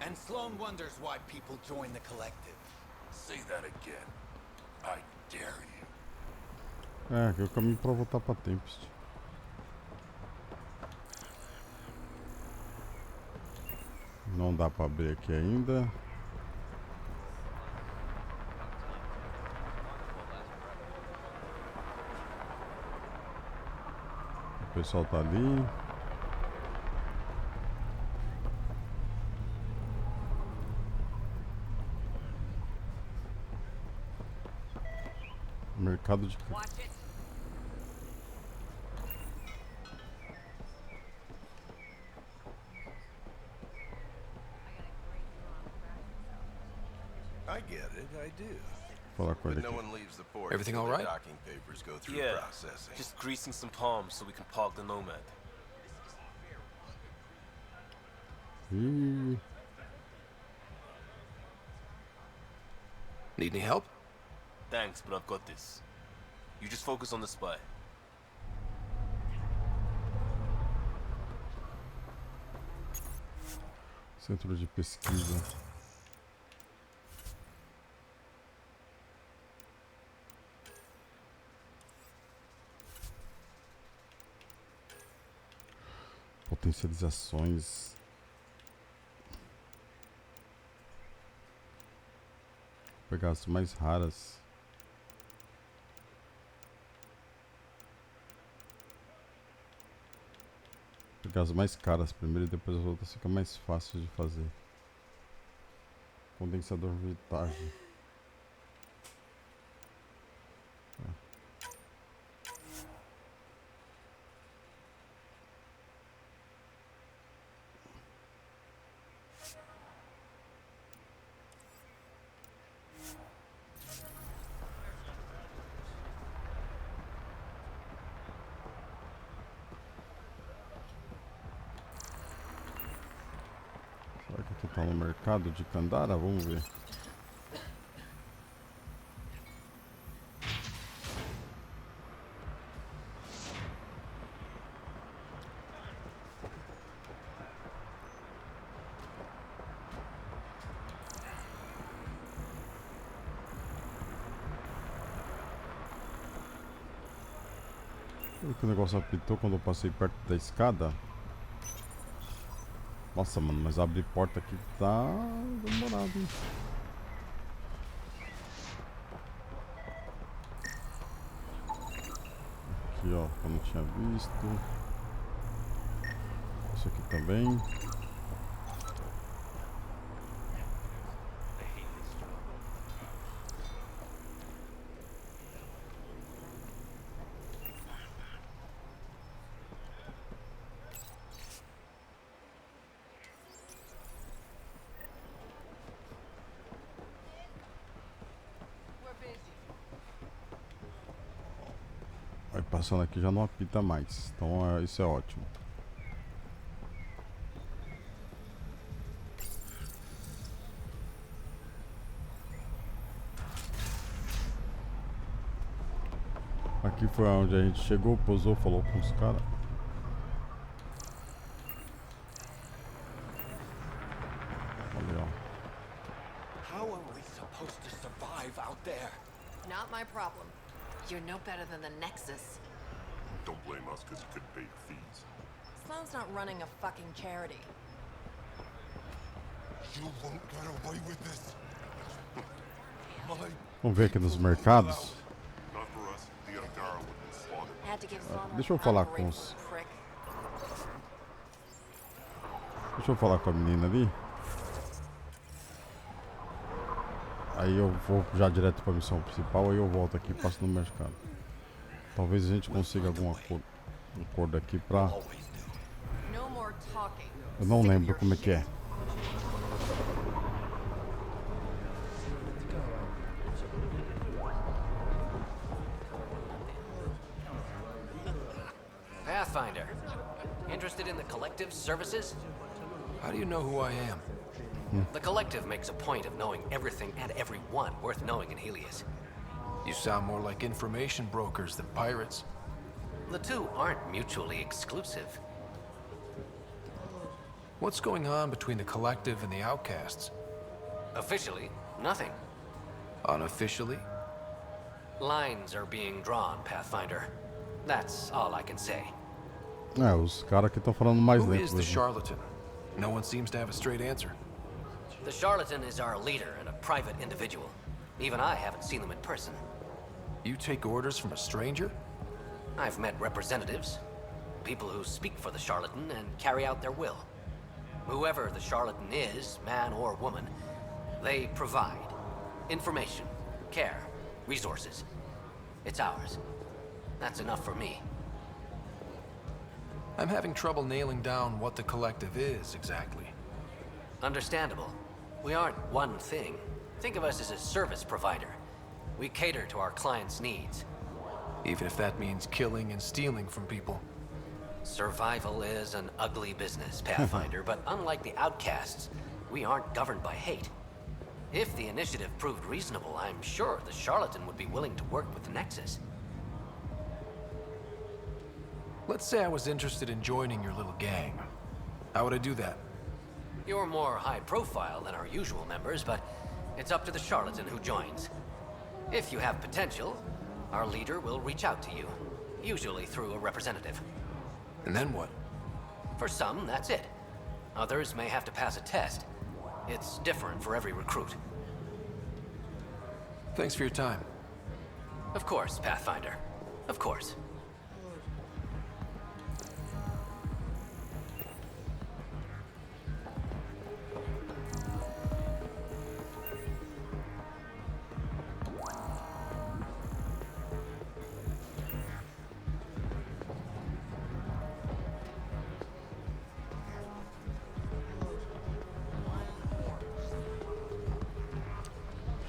And Sloan wonders why people join the collective. Say that again. I dare you. Aqui é o caminho pra voltar pra Tempest. Não dá pra abrir aqui ainda. O pessoal tá ali. Mercado de... I get it, I do. Falar com ele But no aqui. one leaves the port. Everything all until the right? Docking papers go through Yeah, processing. just greasing some palms so we can park the Nomad. Ih, Need any help? Thanks, but I've got this. You just focus on the spy. Centro de pesquisa. Potencializações. Vou pegar as mais raras. Vou pegar as mais caras primeiro e depois as outras fica mais fácil de fazer. Condensador voltagem. Será que aqui tá no mercado de Kadara? Vamos ver. Viu que o negócio apitou quando eu passei perto da escada? Nossa, mano, mas abrir porta aqui tá demorado, hein? Aqui, ó, que eu não tinha visto. Isso aqui também. Vai passando aqui já não apita mais, então isso é ótimo. Aqui foi onde a gente chegou, pousou, falou com os caras. How are we supposed to survive out there? Not my problem. You're no better than the Nexus. Don't blame us because you couldn't pay your fees. Sloan's not running a fucking charity. You won't get away with this. Vamos ver aqui nos mercados. Not for us. The Kadara would be slaughtered. Had to give Sloan Deixa eu falar com os... prick. Deixa eu falar com a menina ali. Aí eu vou já direto para a missão principal, aí eu volto aqui e passo no mercado. Talvez a gente consiga algum acordo aqui pra... No more talking. Eu não lembro como é que é. Pathfinder. Interested in the Collective's services? How do you know who I am? The Collective makes a point of knowing everything and everyone worth knowing in Helios. You sound more like information brokers than pirates. The two aren't mutually exclusive. What's going on between the Collective and the Outcasts? Officially, nothing. Unofficially? Lines are being drawn, Pathfinder. That's all I can say. É, os caras que estão falando mais Who lento. is the charlatan? No one seems to have a straight answer. The charlatan is our leader and a private individual. Even I haven't seen them in person. You take orders from a stranger? I've met representatives, people who speak for the charlatan and carry out their will. Whoever the charlatan is, man or woman, they provide information, care, resources. It's ours. That's enough for me. I'm having trouble nailing down what the Collective is exactly. Understandable. We aren't one thing. Think of us as a service provider. We cater to our clients' needs. Even if that means killing and stealing from people. Survival is an ugly business, Pathfinder, but unlike the Outcasts, we aren't governed by hate. If the initiative proved reasonable, I'm sure the charlatan would be willing to work with the Nexus. Let's say I was interested in joining your little gang. How would I do that? You're more high profile than our usual members, but it's up to the charlatan who joins. If you have potential, our leader will reach out to you, usually through a representative. And then what? For some, that's it. Others may have to pass a test. It's different for every recruit. Thanks for your time. Of course, Pathfinder. Of course.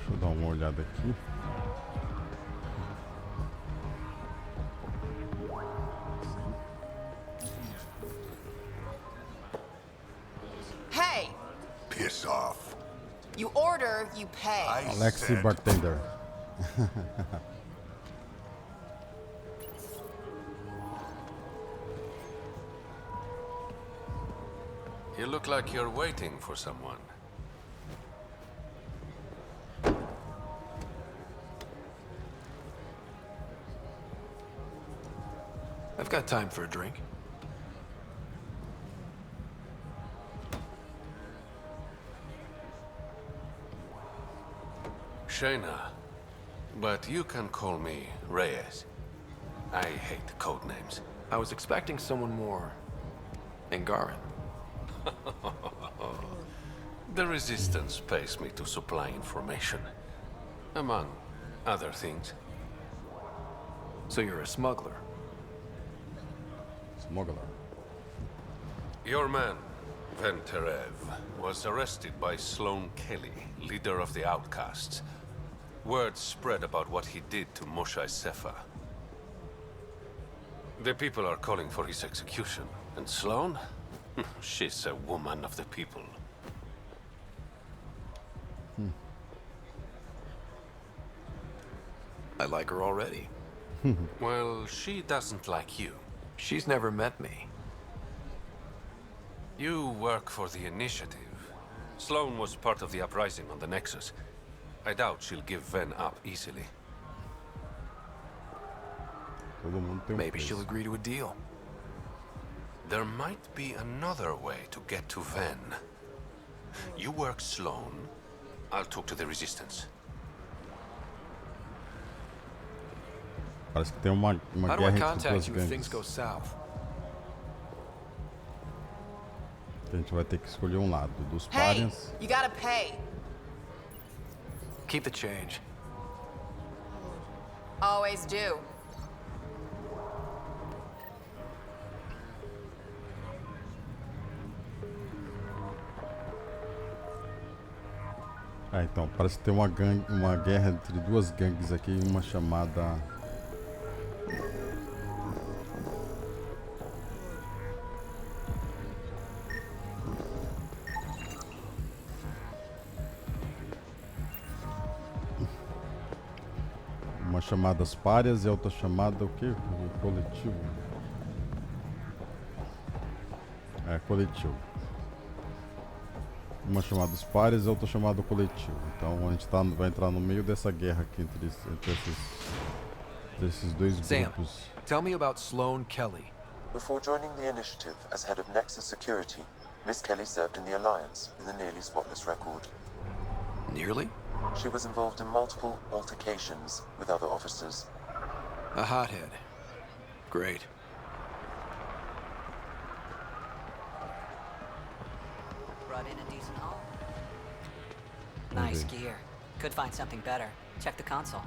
Deixa eu dar uma olhada aqui. Hey! Piss off. You order, you pay. Alexi Bartender. You look like you're waiting for someone. I've got time for a drink. Shayna, but you can call me Reyes. I hate code names. I was expecting someone more Angaran. The Resistance pays me to supply information, among other things. So you're a smuggler? Smuggler. Your man, Venterev, was arrested by Sloan Kelly, leader of the Outcasts. Word spread about what he did to Moshe Sefa. The people are calling for his execution. And Sloan? She's a woman of the people. I like her already. Well, she doesn't like you. She's never met me. You work for the Initiative, Sloane was part of the uprising on the Nexus. I doubt she'll give Ven up easily. Maybe she'll agree to a deal. There might be another way to get to Ven. You work Sloane, I'll talk to the Resistance. Parece que tem uma How do I guerra entre contact duas you if things gangues. go south? A gente vai ter que escolher um lado, dos Hey, párias. you gotta pay. Keep the change. Always do. Ah, então, parece que tem uma guerra entre duas gangues aqui, uma chamada... Uma chamada as párias e a outra chamada o quê? O coletivo. É, coletivo. Uma chamada os pares e outra chamada coletivo. Então a gente vai entrar no meio dessa guerra aqui entre esses dois grupos. Sam, tell me about Sloane Kelly. Before joining the initiative as head of Nexus Security, Miss Kelly served in the Alliance with a nearly spotless record. Nearly? She was involved in multiple altercations with other officers. A hothead. Great. Brought in a decent haul. Nice gear. Could find something better. Check the console.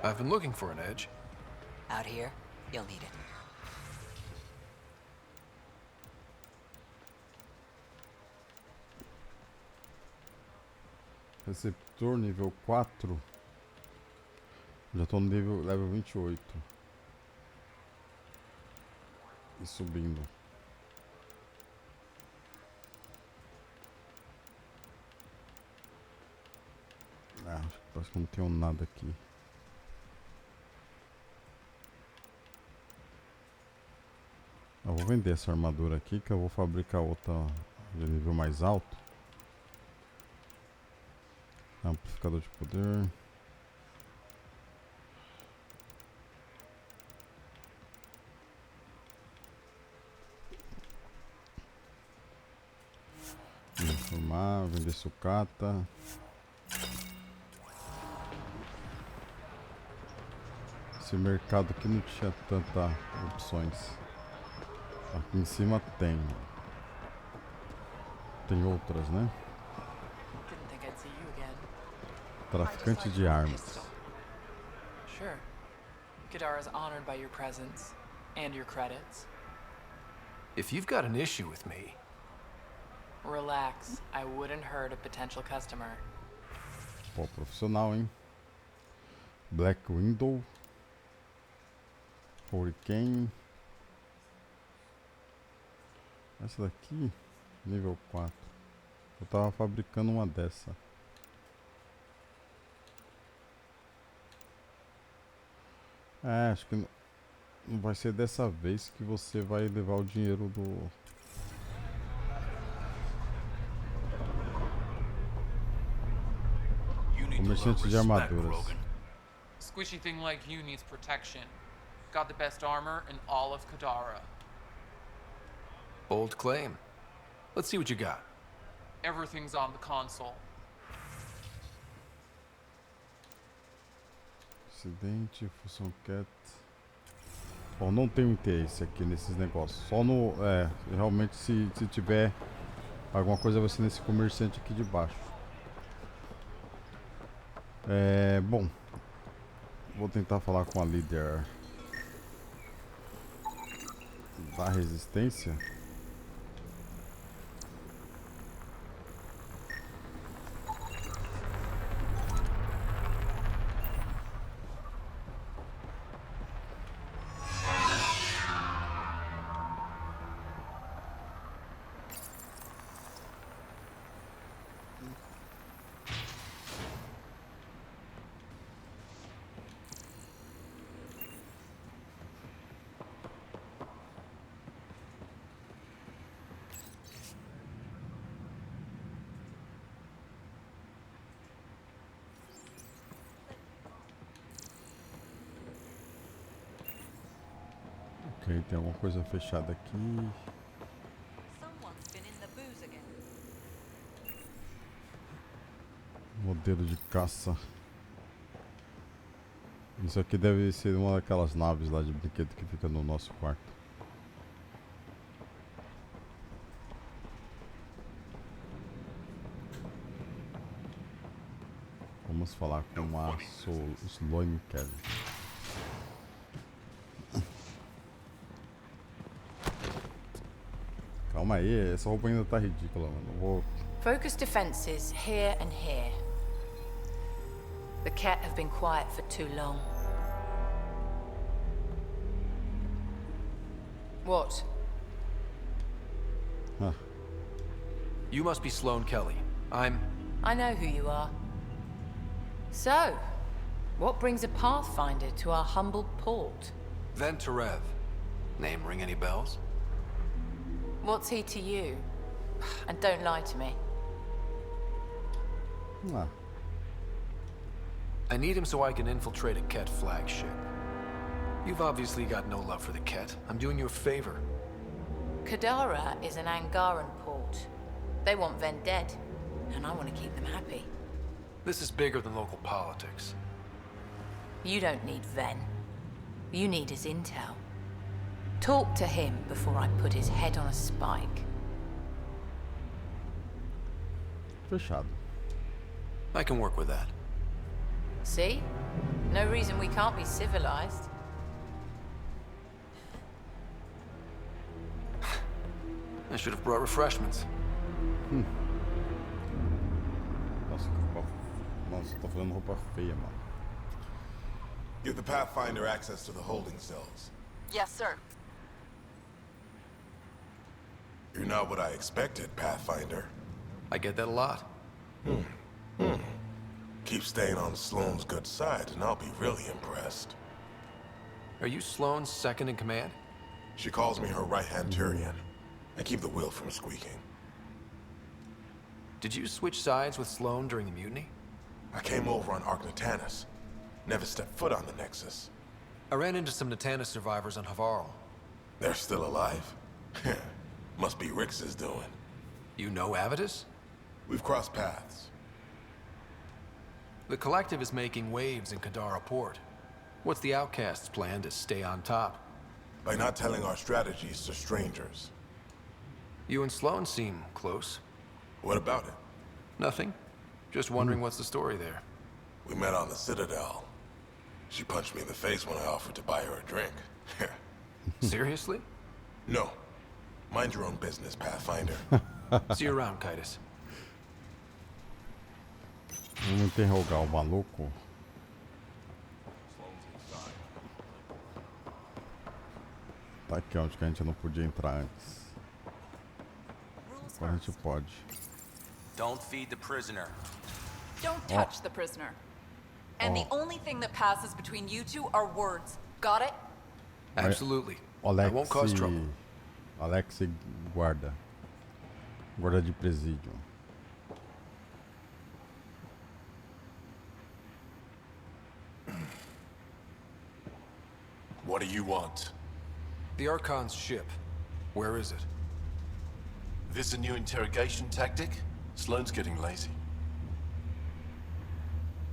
I've been looking for an edge. Out here, you'll need it. Receptor nível 4. Já tô no level 28. E subindo. Ah, acho que não tenho nada aqui. Eu vou vender essa armadura aqui, que eu vou fabricar outra de nível mais alto. Amplificador de poder. Transformar, vender sucata. Esse mercado aqui não tinha tantas opções. Aqui em cima tem. Tem outras, né? Traficante de armas. Sure. Kadara is honored by your presence and your credits. If you've got an issue with me... Relax. I wouldn't hurt a potential customer. Pô, profissional, hein? Black Window. Hurricane. Essa daqui, nível 4. Eu tava fabricando uma dessa. É, acho que não vai ser dessa vez que você vai levar o dinheiro do... Comerciante de armaduras. Squishy thing like you needs protection. Got the best armor in all of Kadara. Bold claim. Let's see what you got. Everything's on the console. Acidente, função cat. Bom, não tenho interesse aqui nesses negócios. Só no... É, realmente se tiver alguma coisa vai ser nesse comerciante aqui de baixo. É, bom. Vou tentar falar com a líder da resistência. Ok, tem alguma coisa fechada aqui. Someone's been in the booze again. Modelo de caça. Isso aqui deve ser uma daquelas naves lá de brinquedo que fica no nosso quarto. Vamos falar com a Sloane Kelly. Calma aí, essa roupa ainda tá ridícula, mano. Vou... Focus defenses here and here. The Ket have been quiet for too long. What? Huh. You must be Sloane Kelly. I know who you are. So, what brings a Pathfinder to our humble port? Venterev. Name ring any bells? What's he to you? And don't lie to me. Ah. I need him so I can infiltrate a Ket flagship. You've obviously got no love for the Ket. I'm doing you a favor. Kadara is an Angaran port. They want Ven dead, and I want to keep them happy. This is bigger than local politics. You don't need Ven. You need his intel. Talk to him before I put his head on a spike. Fechado. I can work with that. See? No reason we can't be civilized. I should have brought refreshments. Nossa, que roupa... Nossa, tô fazendo roupa feia, mano. Give the Pathfinder access to the holding cells. Yes, sir. You're not what I expected, Pathfinder. I get that a lot. Keep staying on Sloane's good side, and I'll be really impressed. Are you Sloane's second in command? She calls me her right-hand Turian. I keep the wheel from squeaking. Did you switch sides with Sloane during the mutiny? I came over on Arcnatanus. Never stepped foot on the Nexus. I ran into some Natanus survivors on Havarl. They're still alive. Must be Rix's doing. You know Avitus? We've crossed paths. The Collective is making waves in Kadara Port. What's the Outcast's plan to stay on top? By not telling our strategies to strangers. You and Sloane seem close. What about it? Nothing. Just wondering what's the story there. We met on the Citadel. She punched me in the face when I offered to buy her a drink. Seriously? No. Mind your own business, Pathfinder. See you around, Kitus. Vamos interrogar o maluco. Tá aqui onde que a gente não podia entrar antes. Agora a gente pode. Don't feed the prisoner. Don't touch the prisoner. And the only thing that passes between you two are words. Got it? Absolutely. Alexi, I won't cause trouble. Alexi guarda. Guarda de presídio. What do you want? The Archon's ship. Where is it? This a new interrogation tactic? Sloane's getting lazy.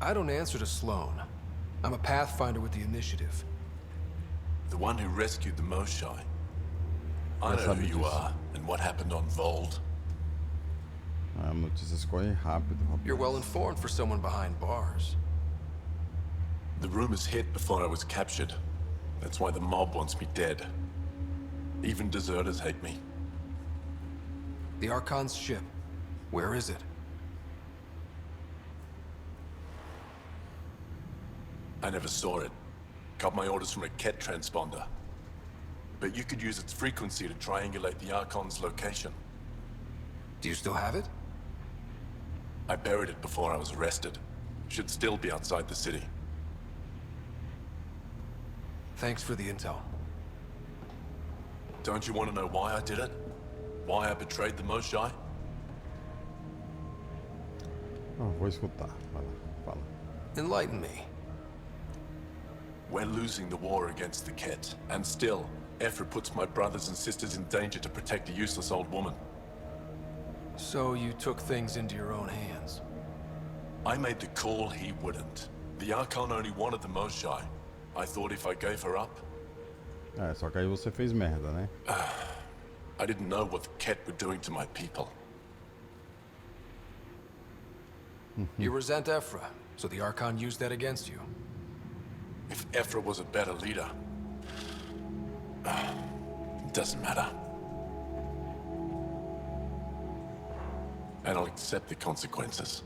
I don't answer to Sloane. I'm a Pathfinder with the Initiative. The one who rescued the Moshai. I know who you are and what happened on Vold. Notícias correm rápido, rapaz. You're well informed for someone behind bars. The rumors hit before I was captured. That's why the mob wants me dead. Even deserters hate me. The Archon's ship. Where is it? I never saw it. Got my orders from a Ket transponder. But you could use its frequency to triangulate the Archon's location. Do you still have it? I buried it before I was arrested. Should still be outside the city. Thanks for the intel. Don't you want to know why I did it? Why I betrayed the Moshai? Vou escutar. Fala. Enlighten me. We're losing the war against the Ket, and still, Ephra puts my brothers and sisters in danger to protect a useless old woman. So you took things into your own hands? I made the call, he wouldn't. The Archon only wanted the Moshae. I thought if I gave her up... É, só que aí você fez merda, né? I didn't know what the Ket were doing to my people. You resent Ephra, so the Archon used that against you. If Ephra was a better leader... it doesn't matter. And I'll accept the consequences.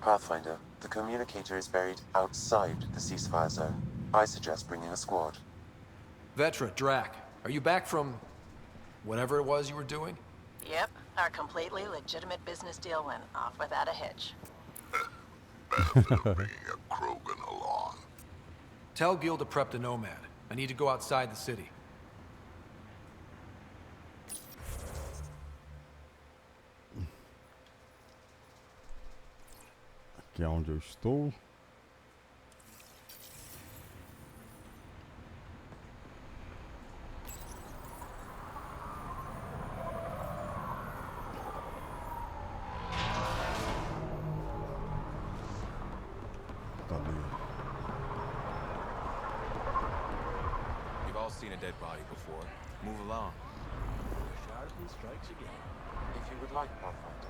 Pathfinder, the communicator is buried outside the ceasefire zone. I suggest bringing a squad. Vetra, Drac, are you back from... whatever it was you were doing? Yep, our completely legitimate business deal went off without a hitch. Benefit of bringing a Krogan along. Tell Gil to prep the Nomad. I need to go outside the city. Aqui é onde eu estou. Tá ali. You've all seen a dead body before. Move along. Sharply strikes again. If you would like, Pathfinder,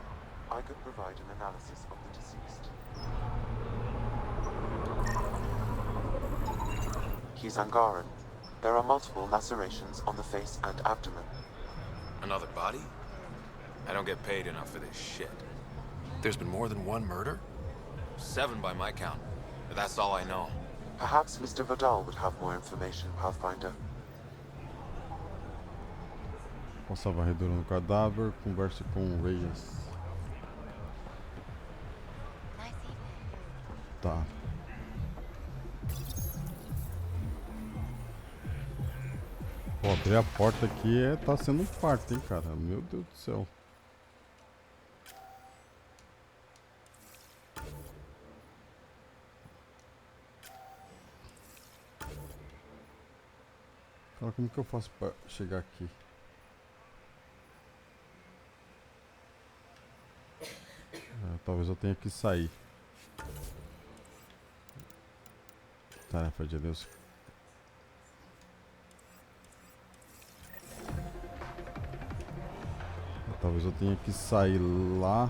I could provide an analysis of the deceased. He's Angaran. There are multiple lacerations on the face and abdomen. Another body? I don't get paid enough for this shit. There's been more than one murder? 7 by my count. But that's all I know. Perhaps Mr. Vidal would have more information, Pathfinder. Passa a varredura no cadáver, converse com Reyes. Tá. Pô, abrir a porta aqui tá sendo um parto, hein, cara. Meu Deus do céu. Cara, como que eu faço pra chegar aqui? Talvez eu tenha que sair. Tarefa de Deus. Talvez eu tenha que sair lá.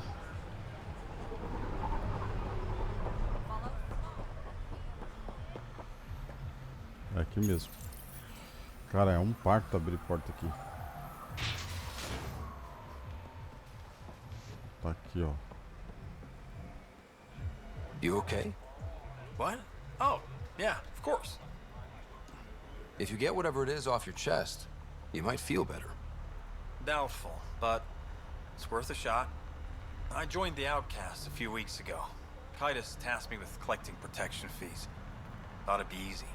É aqui mesmo. Cara, é um parto abrir porta aqui. Tá aqui, ó. You okay? What? Oh, yeah, of course. If you get whatever it is off your chest, you might feel better. Doubtful, but it's worth a shot. I joined the Outcasts a few weeks ago. Titus tasked me with collecting protection fees. Thought it'd be easy.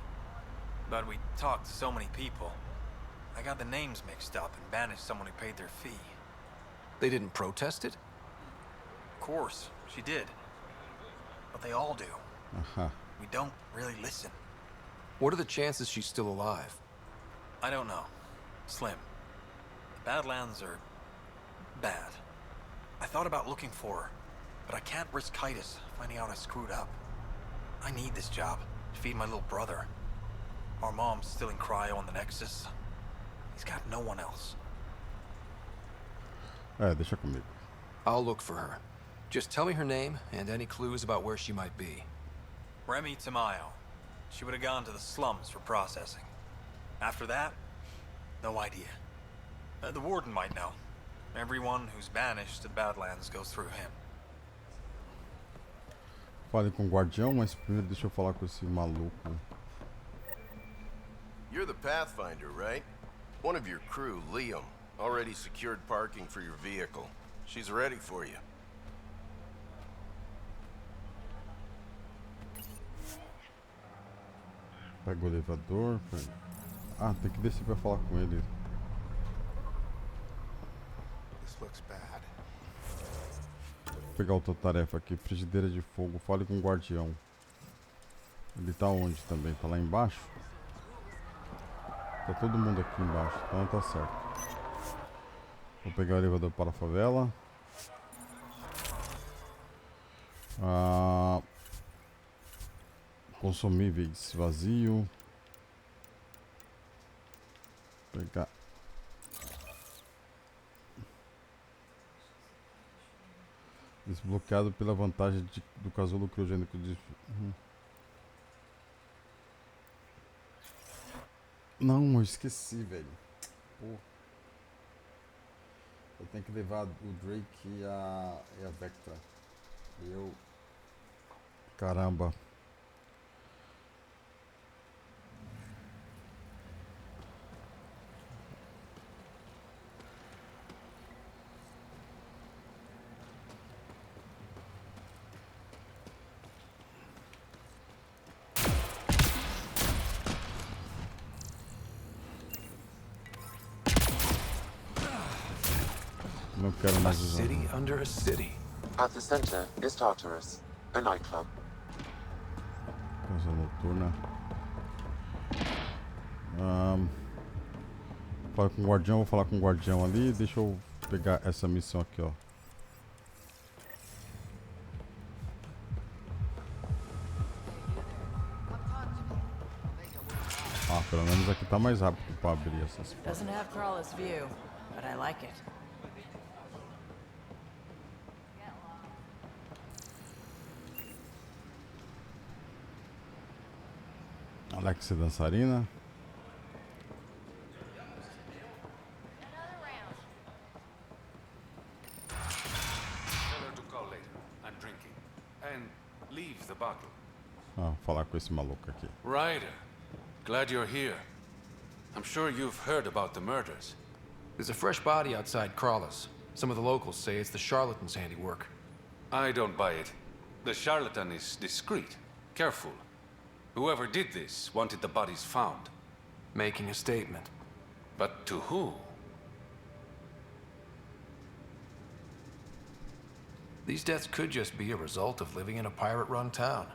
But we talked to so many people. I got the names mixed up and banished someone who paid their fee. They didn't protest it? Of course, she did. But they all do. We don't really listen. What are the chances she's still alive? I don't know. Slim. The Badlands are bad. I thought about looking for her, but I can't risk Titus finding out I screwed up. I need this job to feed my little brother. Our mom's still in cryo on the Nexus. He's got no one else. Deixa comigo. I'll look for her. Just tell me her name and any clues about where she might be. Remy Tamayo. She would have gone to the slums for processing. After that, no idea. The warden might know. Everyone who's banished to the Badlands goes through him. Fale com o guardião, mas primeiro deixa eu falar com esse maluco. You're the Pathfinder, right? One of your crew, Liam, already secured parking for your vehicle. She's ready for you. Pega o elevador. Ah, tem que descer pra falar com ele. This looks bad. pegar outra tarefa aqui. Frigideira de fogo. Fale com o guardião. Ele tá onde também? Tá lá embaixo? Tá todo mundo aqui embaixo. Então tá certo. Vou pegar o elevador para a favela. Consumíveis vazio. Pegar. Desbloqueado pela vantagem do casulo criogênico de... Não, eu esqueci, velho. Porra. Eu tenho que levar o Drake e a Vectra. Eu... Caramba. Não quero mais usar. City under a city. At the center is Tartarus, a nightclub. Casa noturna. Fala com o guardião, vou falar com o guardião ali. Deixa eu pegar essa missão aqui, ó. Pelo menos aqui tá mais rápido pra abrir essas portas. Doesn't have Crawler's view, but I like it. Alex dançarina. Tell her to call later. I'm drinking. And leave the bottle. Falar com esse maluco aqui. Ryder, glad you're here. I'm sure you've heard about the murders. There's a fresh body outside Crawler's. Some of the locals say it's the charlatan's handiwork. I don't buy it. The charlatan is discreet, careful. Whoever did this wanted the bodies found. Making a statement. But to who? These deaths could just be a result of living in a pirate-run town.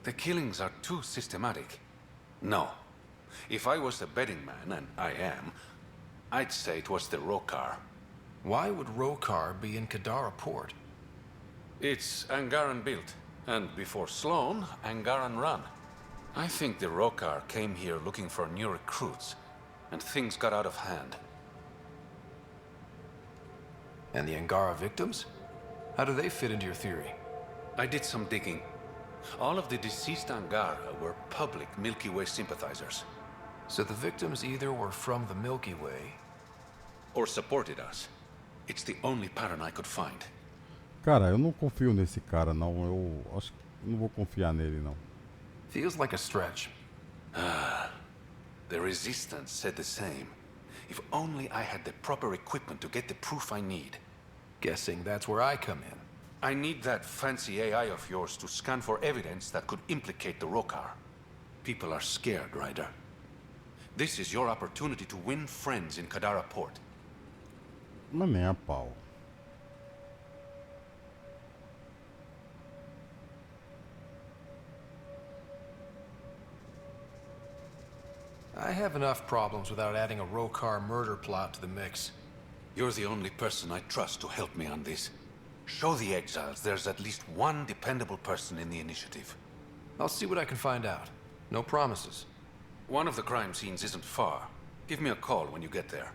The killings are too systematic. No. If I was a betting man, and I am, I'd say it was the Rokar. Why would Rokar be in Kadara port? It's Angaran built, and before Sloan, Angaran run. I think the Rokar came here looking for new recruits, and things got out of hand. And the Angara victims? How do they fit into your theory? I did some digging. All of the deceased Angara were public Milky Way sympathizers. So the victims either were from the Milky Way... or supported us. It's the only pattern I could find. Cara, eu não confio nesse cara, não. Eu acho que não vou confiar nele, não. Feels like a stretch. The Resistance said the same. If only I had the proper equipment to get the proof I need. Guessing that's where I come in. I need that fancy AI of yours to scan for evidence that could implicate the Rokar. People are scared, Ryder. This is your opportunity to win friends in Kadara port. Mas nem a pau. I have enough problems without adding a Rokar murder plot to the mix. You're the only person I trust to help me on this. Show the exiles there's at least one dependable person in the initiative. I'll see what I can find out. No promises. One of the crime scenes isn't far. Give me a call when you get there.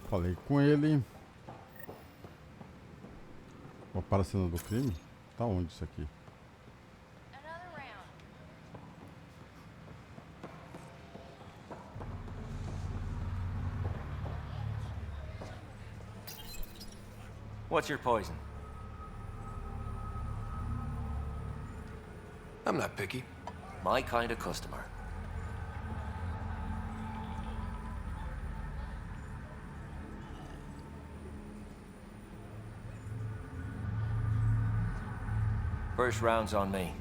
Falei com ele. Vou para a cena do crime? Tá onde isso aqui? What's your poison? I'm not picky. My kind of customer. First round's on me.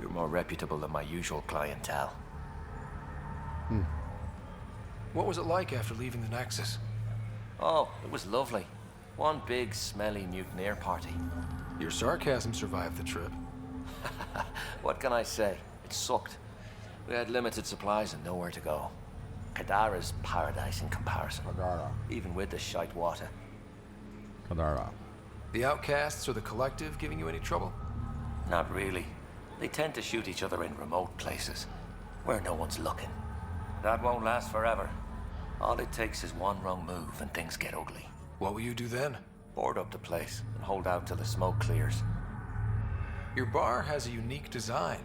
You're more reputable than my usual clientele. What was it like after leaving the Nexus? Oh, it was lovely. One big, smelly mutineer party. Your sarcasm survived the trip. What can I say? It sucked. We had limited supplies and nowhere to go. Kadara's paradise in comparison. Kadara. Even with the shite water. Kadara. The outcasts or the collective giving you any trouble? Not really. They tend to shoot each other in remote places, where no one's looking. That won't last forever. All it takes is one wrong move and things get ugly. What will you do then? Board up the place and hold out till the smoke clears. Your bar has a unique design.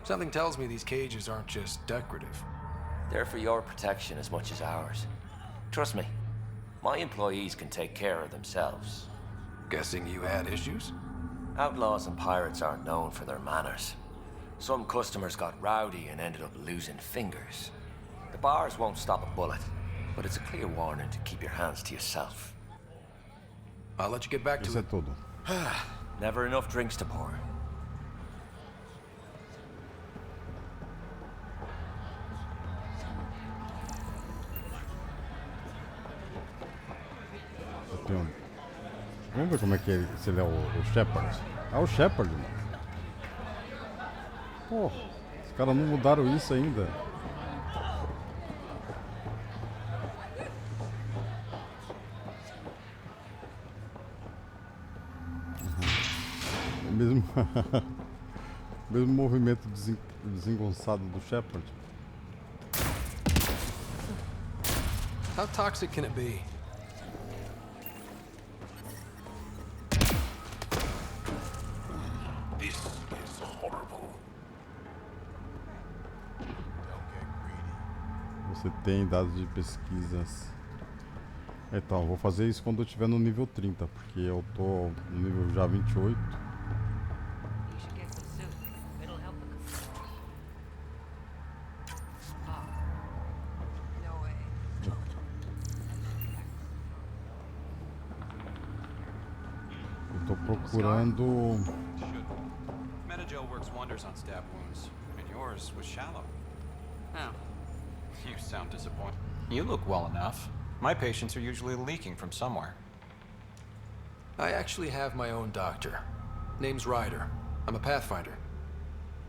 Something tells me these cages aren't just decorative. They're for your protection as much as ours. Trust me, my employees can take care of themselves. Guessing you had issues? Outlaws and pirates aren't known for their manners. Some customers got rowdy and ended up losing fingers. The bars won't stop a bullet, but it's a clear warning to keep your hands to yourself. I'll let you get back to Isso é it. tudo. Never enough drinks to pour. Eu tenho... Vamos ver como é que ele, se ele é o Shepard. É o Shepard, mano. Pô, os caras não mudaram isso ainda. O mesmo, mesmo movimento desengonçado do Shepard. How toxic can it be? This is horrible. Você tem dados de pesquisas. Então, vou fazer isso quando eu estiver no nível 30, porque eu tô no nível já 28. Eu tô procurando... Metagel works wonders on stab wounds, and yours was shallow. Oh. You sound disappointed. You look well enough. My patients are usually leaking from somewhere. I actually have my own doctor. Name's Ryder. I'm a Pathfinder.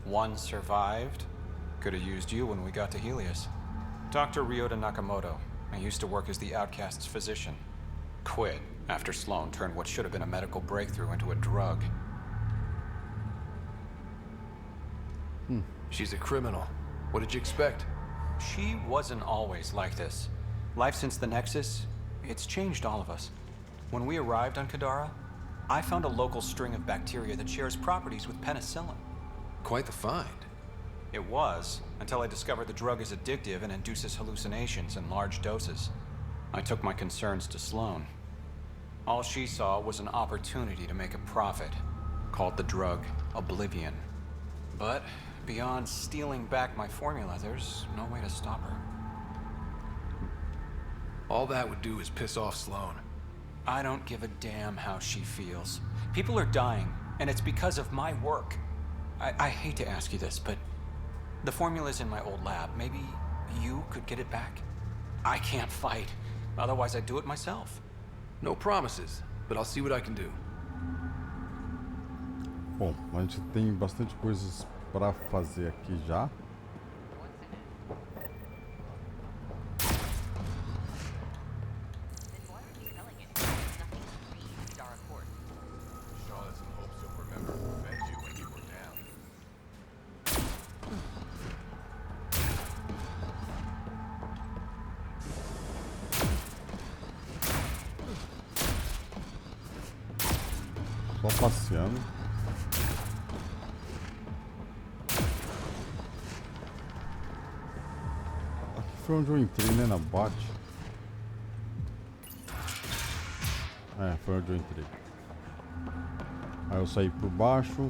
One survived. Could have used you when we got to Helios. Dr. Ryota Nakamoto. I used to work as the Outcast's physician. Quit after Sloan turned what should have been a medical breakthrough into a drug. She's a criminal. What did you expect? She wasn't always like this. Life since the Nexus, it's changed all of us. When we arrived on Kadara, I found a local string of bacteria that shares properties with penicillin. Quite the find. It was, until I discovered the drug is addictive and induces hallucinations in large doses. I took my concerns to Sloan. All she saw was an opportunity to make a profit, called the drug Oblivion. But beyond stealing back my formula, there's no way to stop her. All that would do is piss off Sloan. I don't give a damn how she feels. People are dying, and it's because of my work. I hate to ask you this, but the formula's in my old lab. Maybe you could get it back? I can't fight. Otherwise, I'd do it myself. No promises, but I'll see what I can do. Bom, a gente tem bastante coisas para fazer aqui já. Só passeando. Aqui foi onde eu entrei, né? Na boate. É, foi onde eu entrei. Aí eu saí por baixo.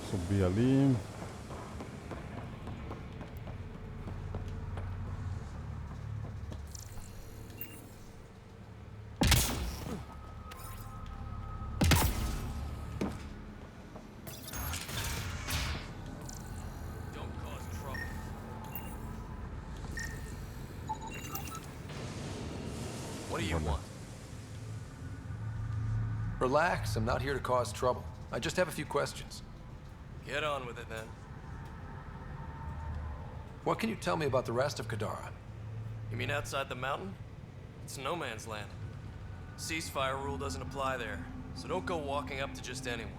Subi ali. olha. Relax, I'm not here to cause trouble. I just have a few questions. Get on with it then. What can you tell me about the rest of Kadara? You mean outside the mountain? It's no man's land. Ceasefire rule doesn't apply there, so don't go walking up to just anyone.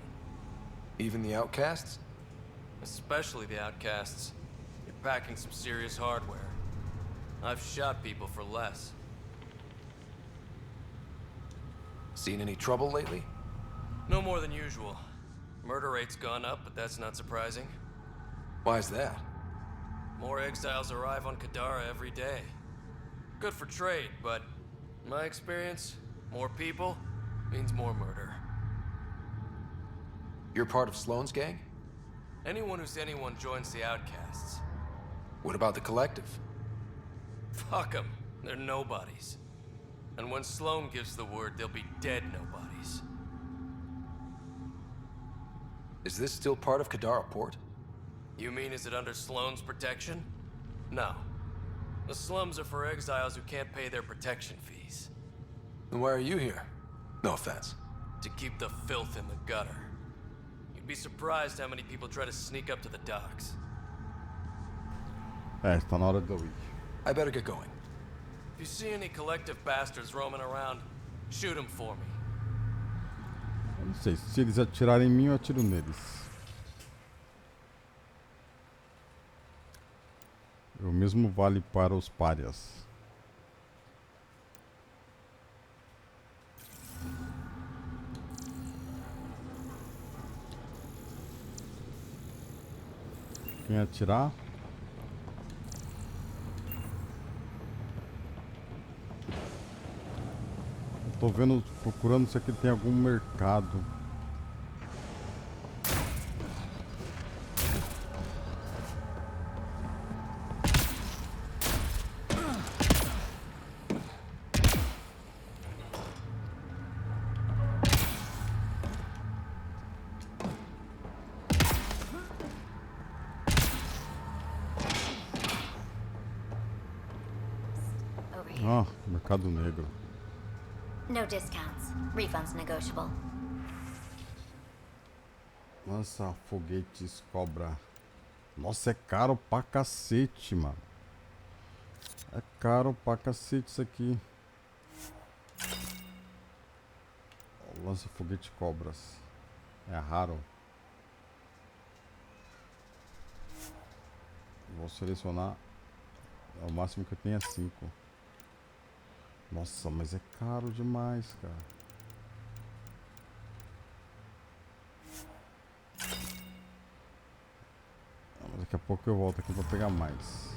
Even the outcasts? Especially the outcasts. You're packing some serious hardware. I've shot people for less. Seen any trouble lately? No more than usual. Murder rate's gone up, but that's not surprising. Why's that? More exiles arrive on Kadara every day. Good for trade, but in my experience, more people means more murder. You're part of Sloane's gang? Anyone who's anyone joins the outcasts. What about the collective? Fuck them. They're nobodies. And when Sloane gives the word, they'll be dead nobodies. Is this still part of Kadara Port? You mean is it under Sloane's protection? No. The slums are for exiles who can't pay their protection fees. Then why are you here? No offense. To keep the filth in the gutter. You'd be surprised how many people try to sneak up to the docks. Está na hora de eu ir. I better get going. If you see any collective bastards roaming around, shoot them for me. Eu não sei, se eles atirarem em mim, eu atiro neles. O mesmo vale para os párias. Quem atirar? Eu tô vendo, procurando se aqui tem algum mercado. Ah, mercado negro. No discounts. Refunds negotiable. Lança foguetes cobra. Nossa, é caro pra cacete, mano. É caro pra cacete isso aqui. Lança foguete cobras. É raro. Vou selecionar. O máximo que eu tenho é 5. Nossa, mas é caro demais, cara. Daqui a pouco eu volto aqui pra pegar mais.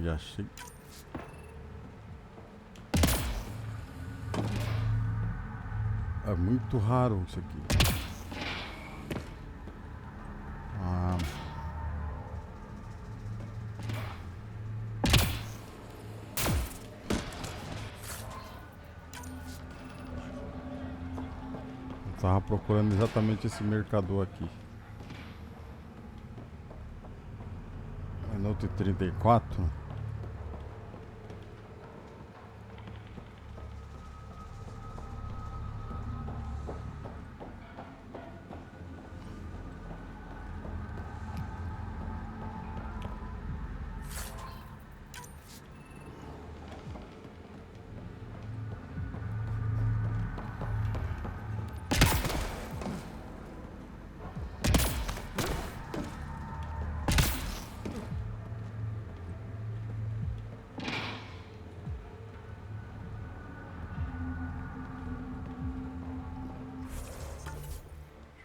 Já achei. É muito raro isso aqui. Ah. Eu tava procurando exatamente esse mercador aqui. Minuto e 34.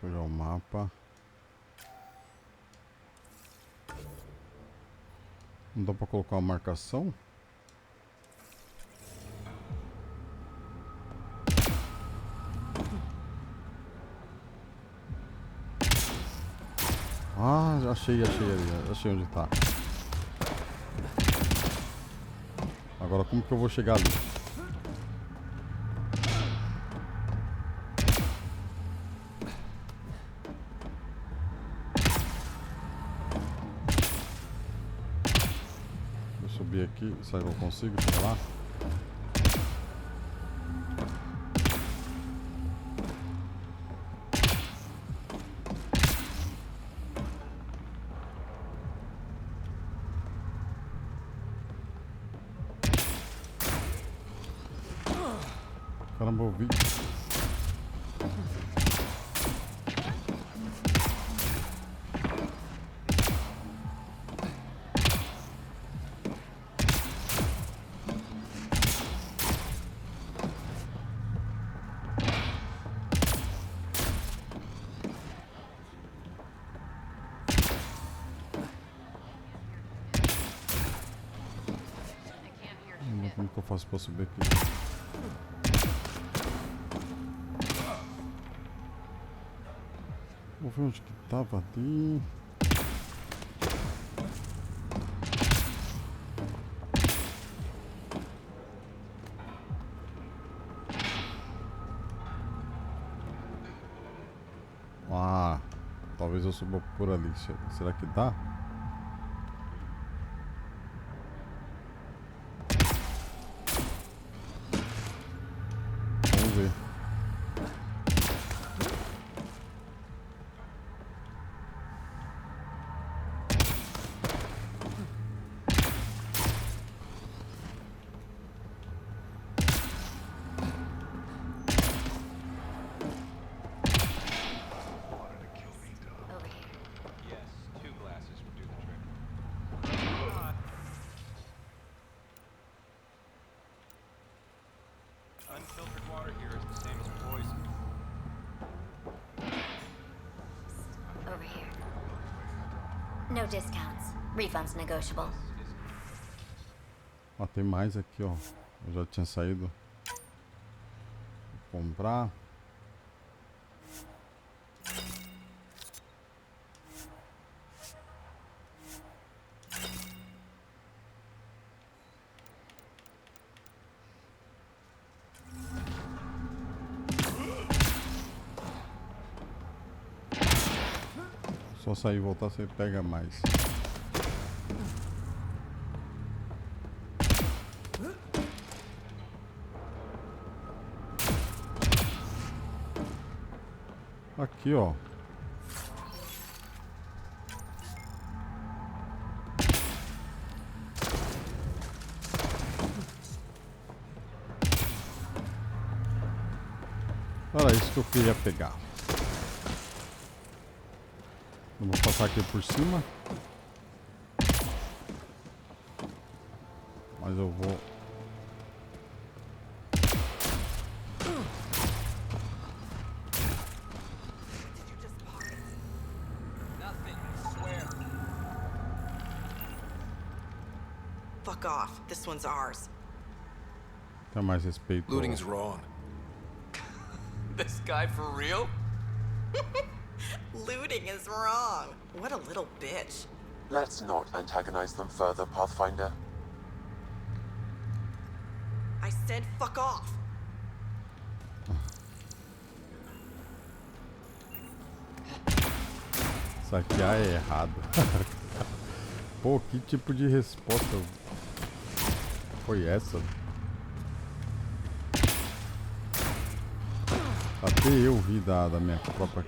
Deixa eu olhar o mapa. Não dá pra colocar uma marcação? Ah, já achei ali. Achei onde tá. Agora como que eu vou chegar ali? Vou subir aqui. Será que eu consigo chegar lá? Caramba, eu vi. Como que eu faço pra subir aqui? Vou ver onde que tava ali. Ah, talvez eu suba por ali. Será que dá? Vamos ver. Unfiltered water here is the same as poison. Over here. No discounts. Refunds negotiable. Ó, tem mais aqui, ó. Eu já tinha saído. Vou comprar. Só sair e voltar, você pega mais. Aqui, ó. Era isso que eu queria pegar. Eu vou passar aqui por cima. Mas eu vou... Fuck off. This one's ours. Tem mais respeito. Looting's wrong. This guy for real? Looting is wrong. What a little bitch. Let's not antagonize them further, Pathfinder. I said fuck off. Saquear é errado. Pô, que tipo de resposta foi essa? Até eu ri da minha própria...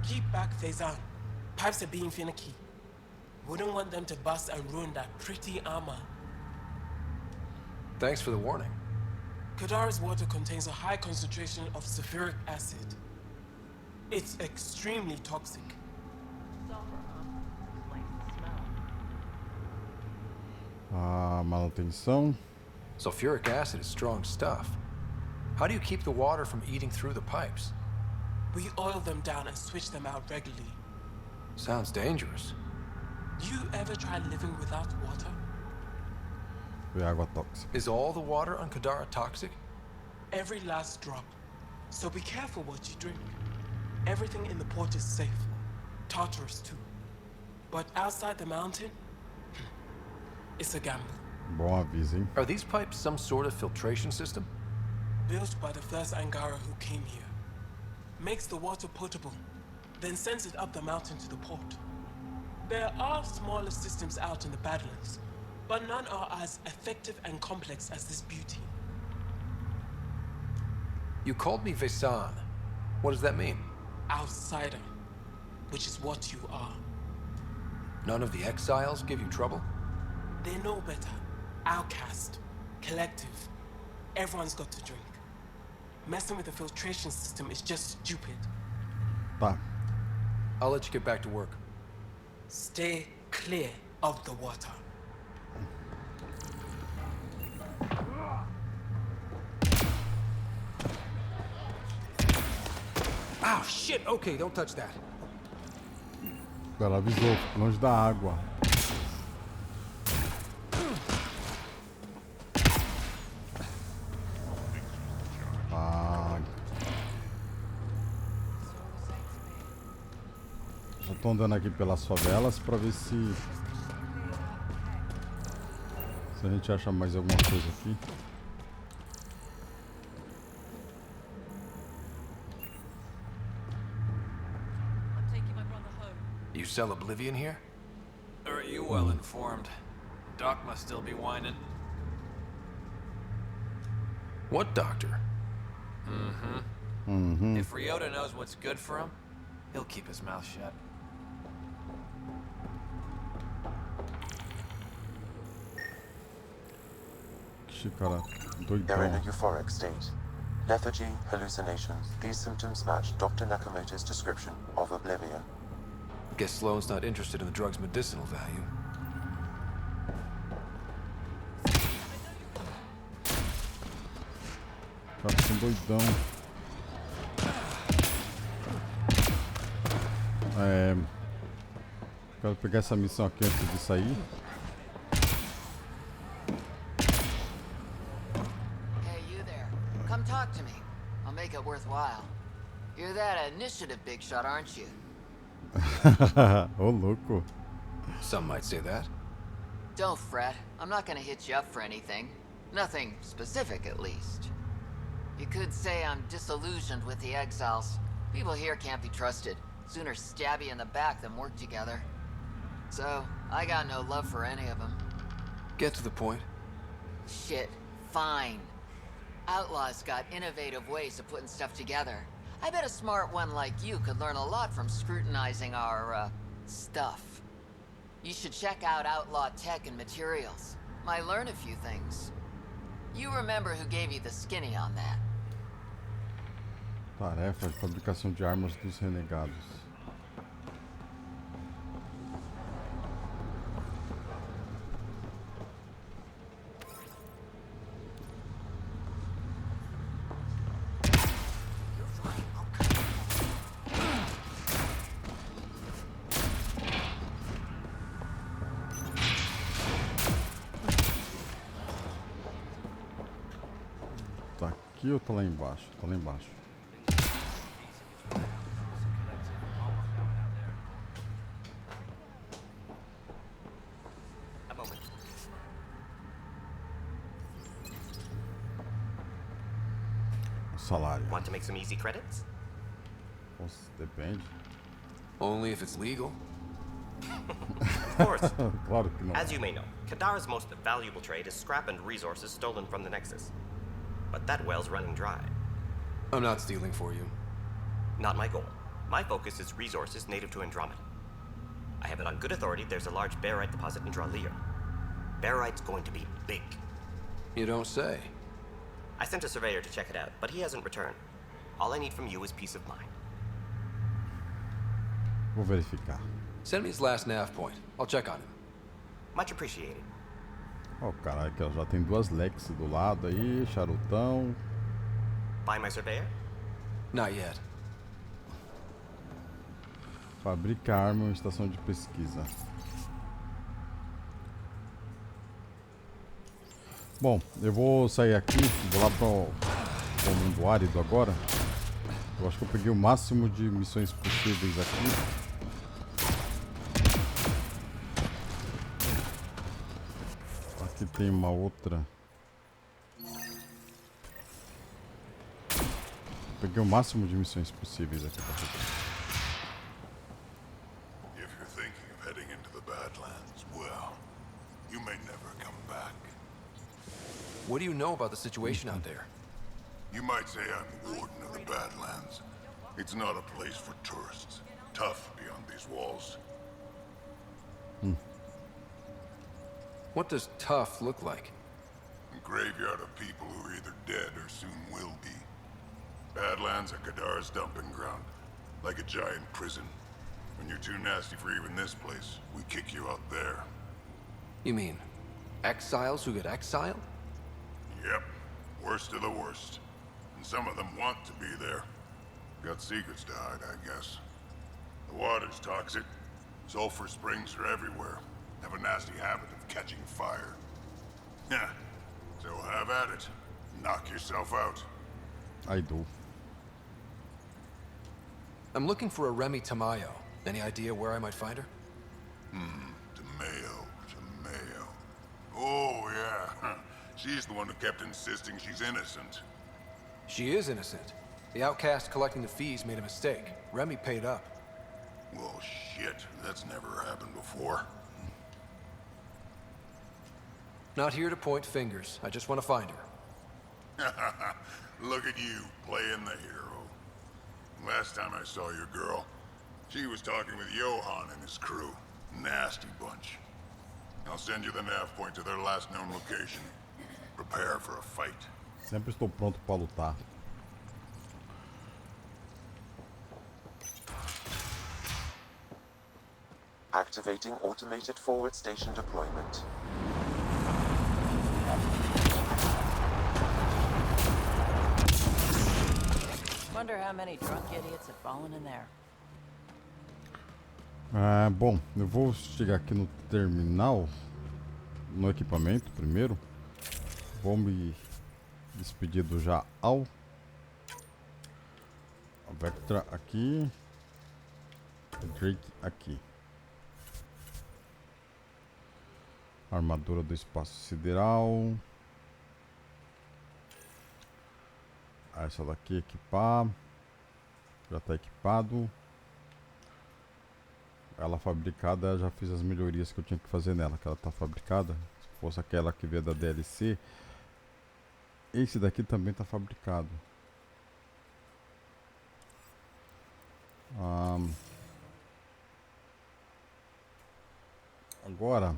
Keep back, Faison. Pipes are being finicky. Wouldn't want them to bust and ruin that pretty armor. Thanks for the warning. Kadara's water contains a high concentration of sulfuric acid. It's extremely toxic. Manutenção. Sulfuric acid is strong stuff. How do you keep the water from eating through the pipes? We oil them down and switch them out regularly. Sounds dangerous. You ever try living without water? Foi água tóxica. Is all the water on Kadara toxic? Every last drop. So be careful what you drink. Everything in the port is safe. Tartarus too. But outside the mountain, it's a gamble. Bom aviso, hein? Are these pipes some sort of filtration system? Built by the first Angara who came here. Makes the water potable, then sends it up the mountain to the port. There are smaller systems out in the Badlands, but none are as effective and complex as this beauty. You called me Vesan. What does that mean? Outsider, which is what you are. None of the exiles give you trouble? They know better. Outcast, collective. Everyone's got to drink. Messing with the filtration system is just stupid. Tá. I'll let you get back to work. Stay clear of the water. Ow, shit! Okay, don't touch that. Ela avisou, longe da água. Já tô andando aqui pelas favelas pra ver se a gente acha mais alguma coisa aqui. You sell Oblivion here? Or are you well informed? Doc must still be whining. What doctor? If Ryota knows what's good for him, he'll keep his mouth shut. Cara, They're in a doidão. euphoric state. Lethargy, hallucinations, these symptoms match Dr. Nakamoto's description of oblivion. Guess Sloane's not interested in the drug's medicinal value. Cara, são doidão. Quero pegar essa missão aqui antes de sair. Hey, you there. Come talk to me. I'll make it worthwhile. You're that initiative big shot, aren't you? Ô, louco. Some might say that. Don't fret. I'm not gonna hit you up for anything. Nothing specific, at least. You could say I'm disillusioned with the exiles. People here can't be trusted. Sooner stab you in the back than work together. So, I got no love for any of them. Get to the point. Shit, fine. Outlaws got innovative ways of putting stuff together. I bet a smart one like you could learn a lot from scrutinizing our, stuff. You should check out Outlaw Tech and Materials. Might learn a few things. You remember who gave you the skinny on that? Tarefa de fabricação de armas dos renegados. Tá aqui ou tá lá embaixo? Tá lá embaixo. Salário. Want to make some easy credits? Nossa, depende. Only if it's legal. Of course. Claro que não. As you may know, Kadara's most valuable trade is scrap and resources stolen from the Nexus. But that well's running dry. I'm not stealing for you. Not my goal. My focus is resources native to Andromeda. I have it on good authority there's a large barite deposit in Dralier. Barite's going to be big. You don't say. I sent a surveyor to check it out, but he hasn't returned. All I need from you is peace of mind. Vou verificar. Send me his last nav point. I'll check on him. Much appreciated. Ó, caralho, aqui ó, já tem duas Lex do lado aí, charutão. Buy my surveyor? Not yet. Fabrica arma em estação de pesquisa. Bom, eu vou sair aqui, vou lá para o mundo árido agora. Eu acho que eu peguei o máximo de missões possíveis aqui. Aqui tem uma outra. Peguei o máximo de missões possíveis aqui pra fazer. If you're thinking of heading into the Badlands, well, you may never come back. What do you know about the situation out there? You might say I'm the warden of the Badlands. It's not a place for tourists. Tough beyond these walls. What does tough look like? A graveyard of people who are either dead or soon will be. Badlands are Kadara's dumping ground. Like a giant prison. When you're too nasty for even this place, we kick you out there. You mean exiles who get exiled? Yep. Worst of the worst. And some of them want to be there. Got secrets to hide, I guess. The water's toxic. Sulfur springs are everywhere. Have a nasty habit of catching fire. Yeah. So have at it. Knock yourself out. I do. I'm looking for a Remy Tamayo. Any idea where I might find her? Tamayo. Oh, yeah. She's the one who kept insisting she's innocent. She is innocent. The outcast collecting the fees made a mistake. Remy paid up. Well, shit. That's never happened before. Not here to point fingers. I just want to find her. Look at you, playing the hero. Last time I saw your girl, she was talking with Johan and his crew. Nasty bunch. I'll send you the nav point to their last known location. Prepare for a fight. Sempre estou pronto para lutar. Activating automated forward station deployment. Wonder how many drunk idiots have fallen in there. Bom, eu vou chegar aqui no terminal, no equipamento primeiro. Vou me despedir do Jaal. A Vectra aqui. O Drake aqui. Armadura do espaço sideral. Essa daqui equipar. Já está equipado. Ela fabricada, já fiz as melhorias que eu tinha que fazer nela, que ela está fabricada. Se fosse aquela que veio da DLC, esse daqui também está fabricado. Agora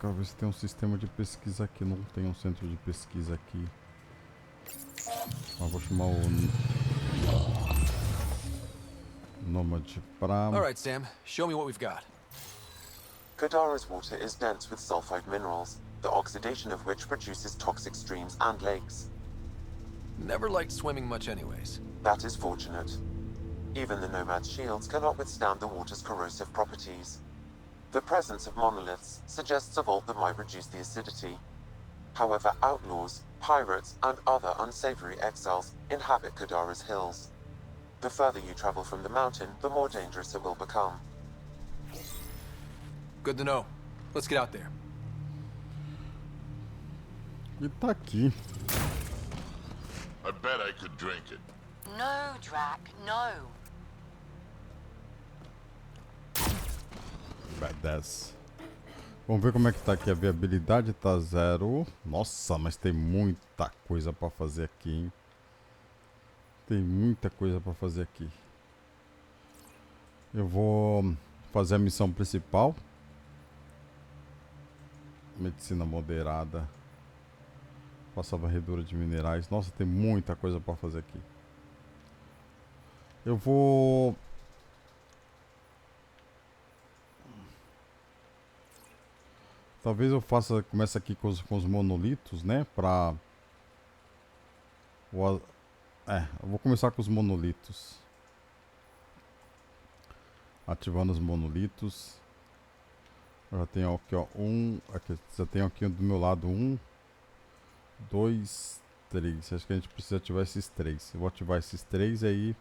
quero ver se tem um sistema de pesquisa aqui. Não tem um centro de pesquisa aqui. Vou chamar o Nômade pra... Alright, Sam. Show me what we've got. Kadara's water is dense with sulfide minerals, the oxidation of which produces toxic streams and lakes. Never liked swimming much anyways. That is fortunate. Even the Nomad's shields cannot withstand the water's corrosive properties. The presence of monoliths suggests a vault that might reduce the acidity. However, outlaws, pirates, and other unsavory exiles inhabit Kadara's hills. The further you travel from the mountain, the more dangerous it will become. Good to know. Let's get out there. E tá aqui. I bet I could drink it. No, Drac, no. Badass. Vamos ver como é que tá aqui. A viabilidade tá 0. Nossa, mas tem muita coisa pra fazer aqui, hein? Tem muita coisa pra fazer aqui. Eu vou fazer a missão principal. Medicina moderada. Faça varredura de minerais. Nossa, tem muita coisa pra fazer aqui. Eu vou... Talvez eu faça... Comece aqui com os monolitos, né? Pra... eu vou começar com os monolitos. Ativando os monolitos. Eu já tenho aqui, ó, aqui, já tenho aqui do meu lado 1, 2, 3. Acho que a gente precisa ativar esses 3. Eu vou ativar esses 3 e aí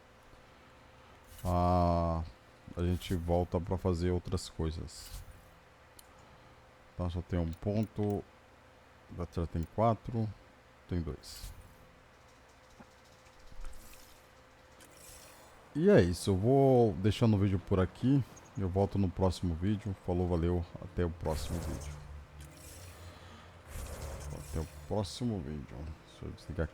a gente volta para fazer outras coisas. Então só tem um ponto. Já tem 4. Tem 2. E é isso. Eu vou deixando o vídeo por aqui. Eu volto no próximo vídeo. Falou, valeu. Até o próximo vídeo. Até o próximo vídeo. Deixa eu desligar aqui.